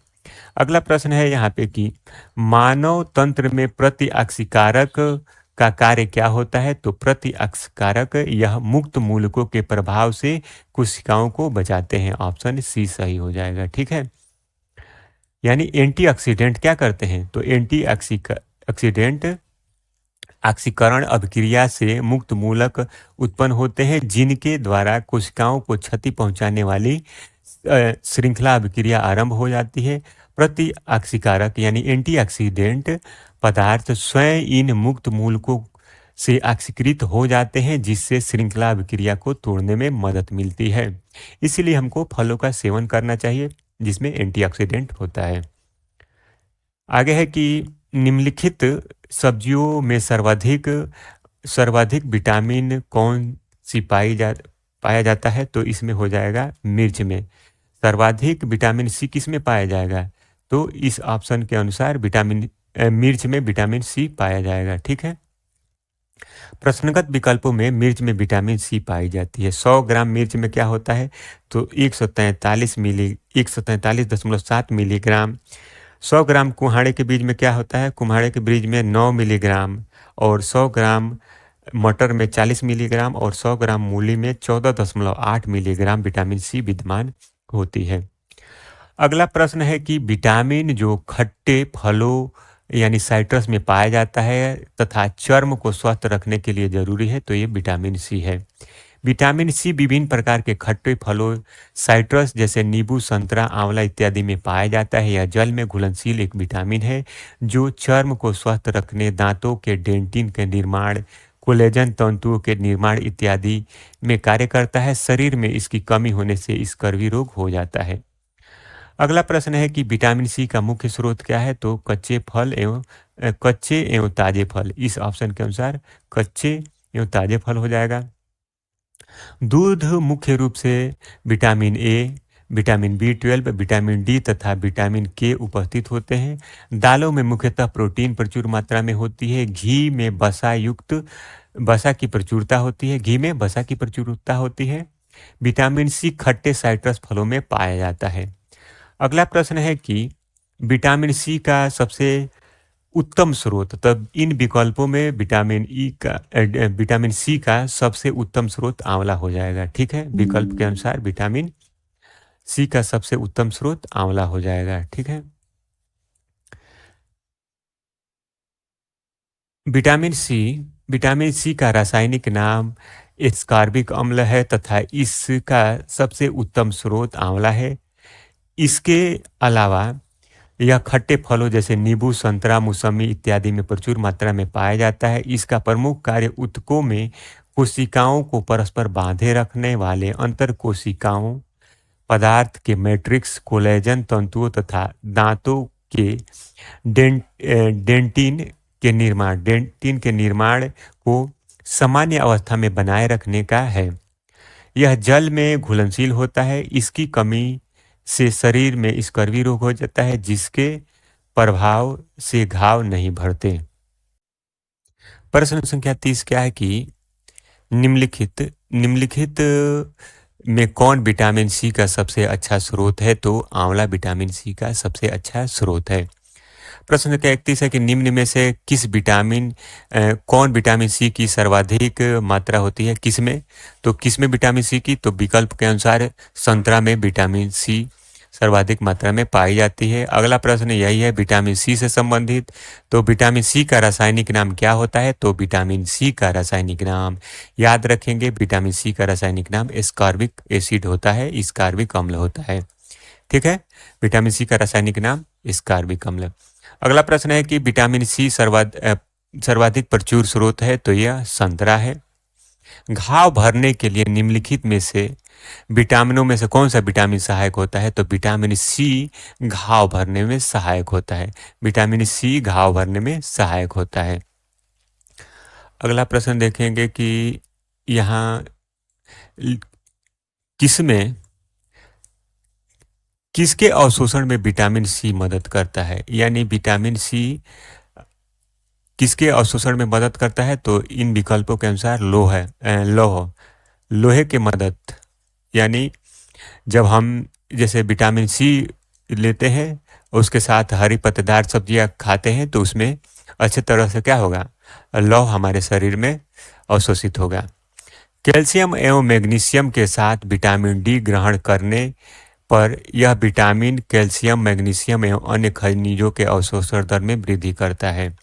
अगला प्रश्न है यहाँ पे कि मानव तंत्र में प्रति ऑक्सीकारक का कार्य क्या होता है? तो प्रति ऑक्सीकारक यह मुक्त मूलकों के प्रभाव से कोशिकाओं को बचाते हैं। ऑप्शन सी सही हो जाएगा। ठीक है, यानी एंटीऑक्सीडेंट क्या करते हैं? तो एंटीऑक्सीडेंट ऑक्सीकरण अभिक्रिया से मुक्त मूलक उत्पन्न होते हैं, जिनके द्वारा कोशिकाओं को क्षति पहुंचाने वाली श्रृंखला अभिक्रिया आरंभ हो जाती है। प्रति ऑक्सीकारक यानी एंटीऑक्सीडेंट पदार्थ स्वयं इन मुक्त मूलकों से ऑक्सीकृत हो जाते हैं, जिससे श्रृंखला अभिक्रिया को तोड़ने में मदद मिलती है। इसीलिए हमको फलों का सेवन करना चाहिए जिसमें एंटीऑक्सीडेंट होता है। आगे है कि निम्नलिखित सब्जियों में सर्वाधिक विटामिन कौन सी पाया जाता है? तो इसमें हो जाएगा मिर्च में। सर्वाधिक विटामिन सी किस में पाया जाएगा? तो इस ऑप्शन के अनुसार मिर्च में विटामिन सी पाया जाएगा। ठीक है, प्रश्नगत विकल्पों में मिर्च में विटामिन सी पाई जाती है। 100 ग्राम मिर्च में क्या होता है? तो 143.7 मिलीग्राम। 100 ग्राम कुम्हाड़े के बीज में क्या होता है? कुम्हाड़े के बीज में 9 मिलीग्राम। और 100 ग्राम मटर में 40 मिलीग्राम और 100 ग्राम मूली में 14.8 मिलीग्राम विटामिन सी विद्यमान होती है। अगला प्रश्न है कि विटामिन जो खट्टे फलों यानी साइट्रस में पाया जाता है तथा चर्म को स्वस्थ रखने के लिए जरूरी है, तो ये विटामिन सी है। विटामिन सी विभिन्न प्रकार के खट्टे फलों साइट्रस जैसे नींबू, संतरा, आंवला इत्यादि में पाया जाता है। यह जल में घुलनशील एक विटामिन है जो चर्म को स्वस्थ रखने, दांतों के डेंटिन के निर्माण, कोलेजन तंतुओं के निर्माण इत्यादि में कार्य करता है। शरीर में इसकी कमी होने से स्कर्वी रोग हो जाता है। अगला प्रश्न है कि विटामिन सी का मुख्य स्रोत क्या है? तो कच्चे एवं ताजे फल। इस ऑप्शन के अनुसार कच्चे एवं ताजे फल हो जाएगा। दूध मुख्य रूप से vitamin A, vitamin B12, vitamin D तथा विटामिन के उपस्थित होते हैं। दालों में मुख्यतः प्रोटीन प्रचुर मात्रा में होती है। घी में वसा की प्रचुरता होती है। विटामिन सी खट्टे साइट्रस फलों में पाया जाता है। अगला प्रश्न है कि विटामिन सी का सबसे उत्तम स्रोत, तब इन विकल्पों में विटामिन सी का सबसे उत्तम स्रोत आंवला हो जाएगा। ठीक है, विकल्प के अनुसार विटामिन सी का सबसे उत्तम स्रोत आंवला हो जाएगा। ठीक है। विटामिन सी विटामिन सी का रासायनिक नाम एस्कॉर्बिक अम्ल है तथा इसका सबसे उत्तम स्रोत आंवला है। इसके अलावा यह खट्टे फलों जैसे नींबू, संतरा, मौसमी इत्यादि में प्रचुर मात्रा में पाया जाता है। इसका प्रमुख कार्य ऊतकों में कोशिकाओं को परस्पर बांधे रखने वाले अंतर कोशिकाओं पदार्थ के मैट्रिक्स, कोलेजन तंतुओं तथा दांतों के डेंटिन के निर्माण को सामान्य अवस्था में बनाए रखने का है। यह जल में घुलनशील होता है। इसकी कमी से शरीर में स्कर्वी रोग हो जाता है, जिसके प्रभाव से घाव नहीं भरते। प्रश्न संख्या 30 क्या है कि निम्नलिखित में कौन विटामिन सी का सबसे अच्छा स्रोत है? तो आंवला विटामिन सी का सबसे अच्छा स्रोत है। प्रश्न संख्या 31 है कि निम्न में से कौन विटामिन सी की सर्वाधिक मात्रा होती है? किसमें? तो किसमें विटामिन सी की? तो विकल्प के अनुसार संतरा में विटामिन सी सर्वाधिक मात्रा में पाई जाती है। अगला प्रश्न यही है विटामिन सी से संबंधित। तो विटामिन सी का रासायनिक नाम क्या होता है? तो विटामिन सी का रासायनिक नाम याद रखेंगे, विटामिन सी का रासायनिक नाम एस्कॉर्बिक एसिड होता है, एस्कॉर्बिक अम्ल होता है। ठीक है, विटामिन सी का रासायनिक नाम एस्कॉर्बिक अम्ल। अगला प्रश्न है कि विटामिन सी सर्वाधिक प्रचुर स्रोत है, तो यह संतरा है। घाव भरने के लिए निम्नलिखित में से विटामिनों में से कौन सा विटामिन सहायक होता है? तो विटामिन सी घाव भरने में सहायक होता है। विटामिन सी घाव भरने में सहायक होता है। अगला प्रश्न देखेंगे कि यहाँ किसके अवशोषण में विटामिन सी मदद करता है? यानी विटामिन सी किसके अवशोषण में मदद करता है? तो इन विकल्पों के अनुसार लोहे के मदद, यानी जब हम जैसे विटामिन सी लेते हैं उसके साथ हरी पत्तेदार सब्जियां खाते हैं तो उसमें अच्छे तरह से क्या होगा, लौह हमारे शरीर में अवशोषित होगा। कैल्शियम एवं मैग्नीशियम के साथ विटामिन डी ग्रहण करने पर यह विटामिन कैल्शियम, मैग्नीशियम एवं अन्य खनिजों के अवशोषण दर में वृद्धि करता है।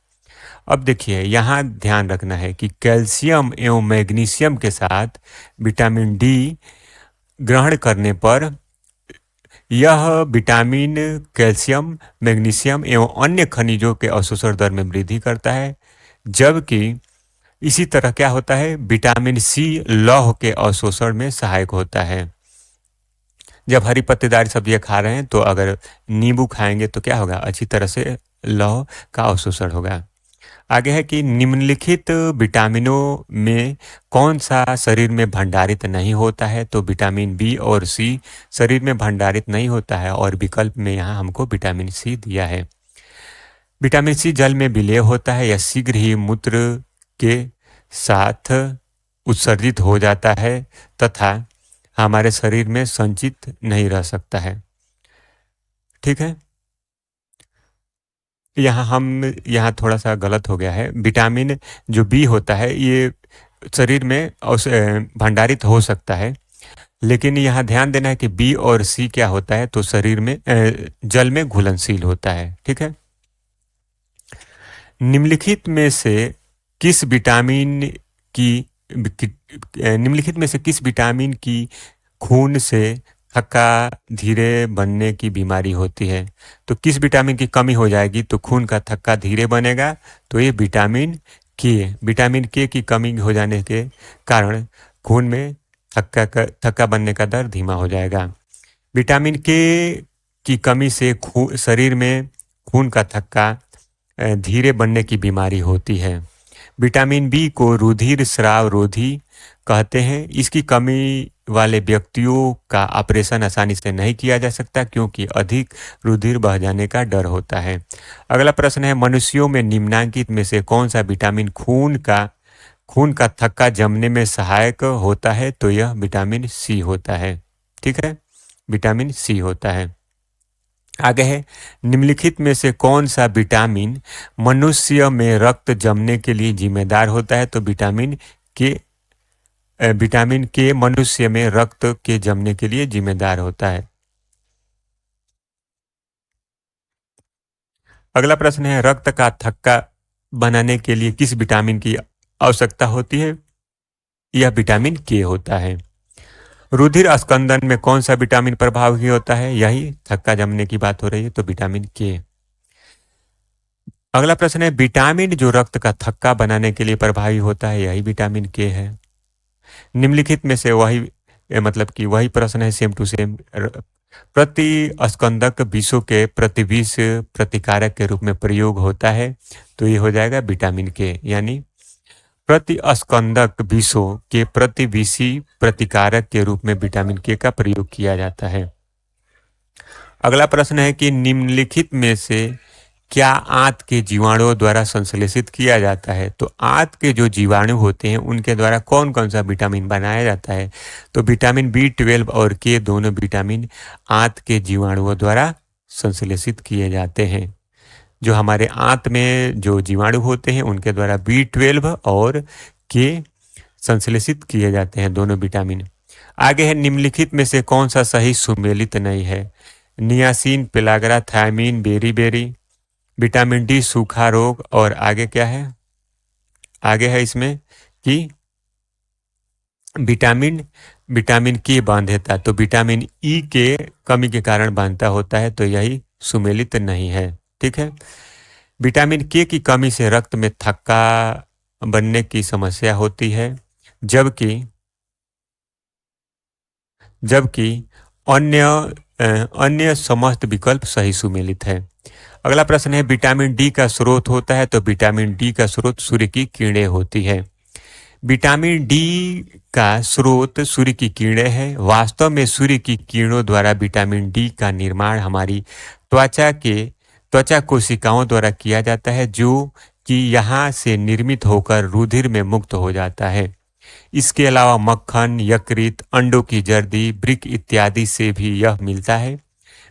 अब देखिए यहाँ ध्यान रखना है कि कैल्शियम एवं मैग्नीशियम के साथ विटामिन डी ग्रहण करने पर यह विटामिन कैल्शियम, मैग्नीशियम एवं अन्य खनिजों के अवशोषण दर में वृद्धि करता है। जबकि इसी तरह क्या होता है, विटामिन सी लौह के अवशोषण में सहायक होता है। जब हरी पत्तेदार सब्जियां खा रहे हैं तो अगर नींबू खाएंगे तो क्या होगा, अच्छी तरह से लौह का अवशोषण होगा। आगे है कि निम्नलिखित विटामिनों में कौन सा शरीर में भंडारित नहीं होता है? तो विटामिन बी और सी शरीर में भंडारित नहीं होता है और विकल्प में यहाँ हमको विटामिन सी दिया है। विटामिन सी जल में विलय होता है या शीघ्र ही मूत्र के साथ उत्सर्जित हो जाता है तथा हमारे शरीर में संचित नहीं रह सकता है। ठीक है, यहाँ थोड़ा सा गलत हो गया है। विटामिन जो बी होता है ये शरीर में भंडारित हो सकता है, लेकिन यहाँ ध्यान देना है कि बी और सी क्या होता है, तो शरीर में जल में घुलनशील होता है। ठीक है, निम्नलिखित में से किस विटामिन की खून से थक्का धीरे बनने की बीमारी होती है? तो किस विटामिन की कमी हो जाएगी तो खून का थक्का धीरे बनेगा? तो ये विटामिन के की कमी हो जाने के कारण खून में थक्का बनने का दर धीमा हो जाएगा। विटामिन के की कमी से शरीर में खून का थक्का धीरे बनने की बीमारी होती है। विटामिन बी को रुधिर स्राव रोधी कहते हैं। इसकी कमी वाले व्यक्तियों का ऑपरेशन आसानी से नहीं किया जा सकता क्योंकि अधिक रुधिर बह जाने का डर होता है। अगला प्रश्न है मनुष्यों में निम्नलिखित में से कौन सा विटामिन खून का थक्का जमने में सहायक होता है? तो यह विटामिन सी होता है। ठीक है, विटामिन सी होता है। आगे है, निम्नलिखित में से कौन सा विटामिन मनुष्य में रक्त जमने के लिए जिम्मेदार होता है? तो विटामिन के मनुष्य में रक्त के जमने के लिए जिम्मेदार होता है। अगला प्रश्न है, रक्त का थक्का बनाने के लिए किस विटामिन की आवश्यकता होती है? यह विटामिन के होता है। रुधिर स्कंदन में कौन सा विटामिन प्रभावी होता है? यही थक्का जमने की बात हो रही है, तो विटामिन के। अगला प्रश्न है, विटामिन जो रक्त का थक्का बनाने के लिए प्रभावी होता है, यही विटामिन के है। निम्नलिखित में से वही मतलब कि वही प्रश्न है, सेम टू सेम। प्रति स्कंदक विषों के प्रतिविष प्रतिकारक के रूप में प्रयोग होता है, तो ये हो जाएगा विटामिन के। यानी प्रति स्कंदक विषों के प्रतिविषी प्रतिकारक के रूप में विटामिन के का प्रयोग किया जाता है। अगला प्रश्न है कि निम्नलिखित में से क्या आंत के जीवाणुओं द्वारा संश्लेषित किया जाता है? तो आंत के जो जीवाणु होते हैं उनके द्वारा कौन कौन सा विटामिन बनाया जाता है? तो विटामिन B12 और के दोनों विटामिन आंत के जीवाणुओं द्वारा संश्लेषित किए जाते हैं। जो हमारे आंत में जो जीवाणु होते हैं उनके द्वारा B12 और के संश्लेषित किए जाते हैं, दोनों विटामिन। आगे है, निम्नलिखित में से कौन सा सही सुमेलित नहीं है? नियासिन, पेलाग्रा, थायमीन, बेरी, विटामिन डी सूखा रोग, और आगे क्या है? आगे है इसमें कि विटामिन के बांधता, तो विटामिन ई के कमी के कारण बांधता होता है, तो यही सुमेलित नहीं है। ठीक है। विटामिन के की कमी से रक्त में थक्का बनने की समस्या होती है, जबकि अन्य समस्त विकल्प सही सुमेलित है। अगला प्रश्न है, विटामिन डी का स्रोत होता है? तो विटामिन डी का स्रोत सूर्य की किरणें होती है। विटामिन डी का स्रोत सूर्य की किरणें है। वास्तव में सूर्य की किरणों द्वारा विटामिन डी का निर्माण हमारी त्वचा कोशिकाओं द्वारा किया जाता है, जो कि यहाँ से निर्मित होकर रुधिर में मुक्त हो जाता है। इसके अलावा मक्खन, यकृत, अंडों की जर्दी, वृक्क इत्यादि से भी यह मिलता है।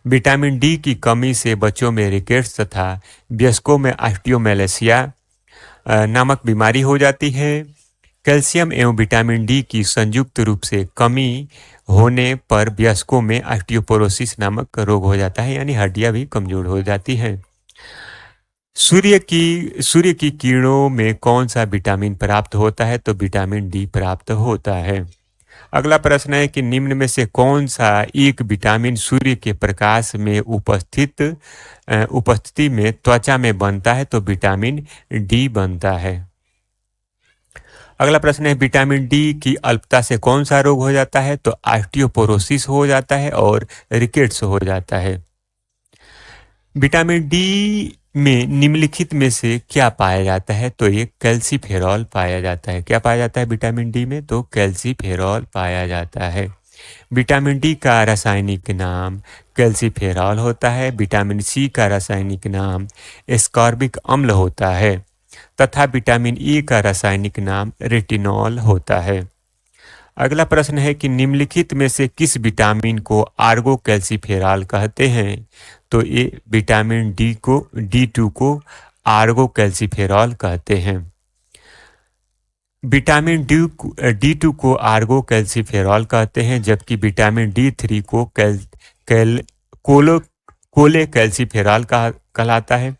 विटामिन डी की कमी से बच्चों में रिकेट्स तथा वयस्कों में ऑस्टियोमैलेशिया नामक बीमारी हो जाती है। कैल्शियम एवं विटामिन डी की संयुक्त रूप से कमी होने पर वयस्कों में ऑस्टियोपोरोसिस नामक रोग हो जाता है, यानी हड्डियां भी कमजोर हो जाती हैं। सूर्य की किरणों में कौन सा विटामिन प्राप्त होता है? तो विटामिन डी प्राप्त होता है। अगला प्रश्न है कि निम्न में से कौन सा एक विटामिन सूर्य के प्रकाश में उपस्थिति में त्वचा में बनता है? तो विटामिन डी बनता है। अगला प्रश्न है, विटामिन डी की अल्पता से कौन सा रोग हो जाता है? तो ऑस्टियोपोरोसिस हो जाता है और रिकेट्स हो जाता है। विटामिन डी में निम्नलिखित में से क्या पाया जाता है? तो ये कैल्सीफेरॉल पाया जाता है। क्या पाया जाता है विटामिन डी में? तो कैल्सीफेरॉल पाया जाता है। विटामिन डी का रासायनिक नाम कैल्सीफेरॉल होता है। विटामिन सी का रासायनिक नाम एस्कॉर्बिक अम्ल होता है तथा विटामिन ई का रासायनिक नाम रेटिनॉल होता है। अगला प्रश्न है कि निम्नलिखित में से किस विटामिन को आर्गो कैल्सीफेरॉल कहते हैं? तो ये विटामिन D2 को आर्गो कैल्सीफेरॉल कहते हैं। विटामिन D2 को आर्गो कैल्सीफेरॉल कहते हैं, जबकि विटामिन D3 को कोले कैल्सीफेरॉल कहलाता है।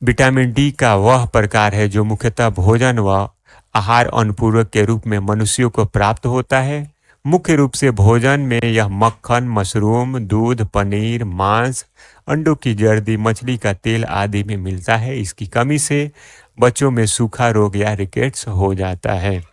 विटामिन डी का वह प्रकार है जो मुख्यतः भोजन व आहार अनुपूरक के रूप में मनुष्यों को प्राप्त होता है। मुख्य रूप से भोजन में यह मक्खन, मशरूम, दूध, पनीर, मांस, अंडों की जर्दी, मछली का तेल आदि में मिलता है। इसकी कमी से बच्चों में सूखा रोग या रिकेट्स हो जाता है।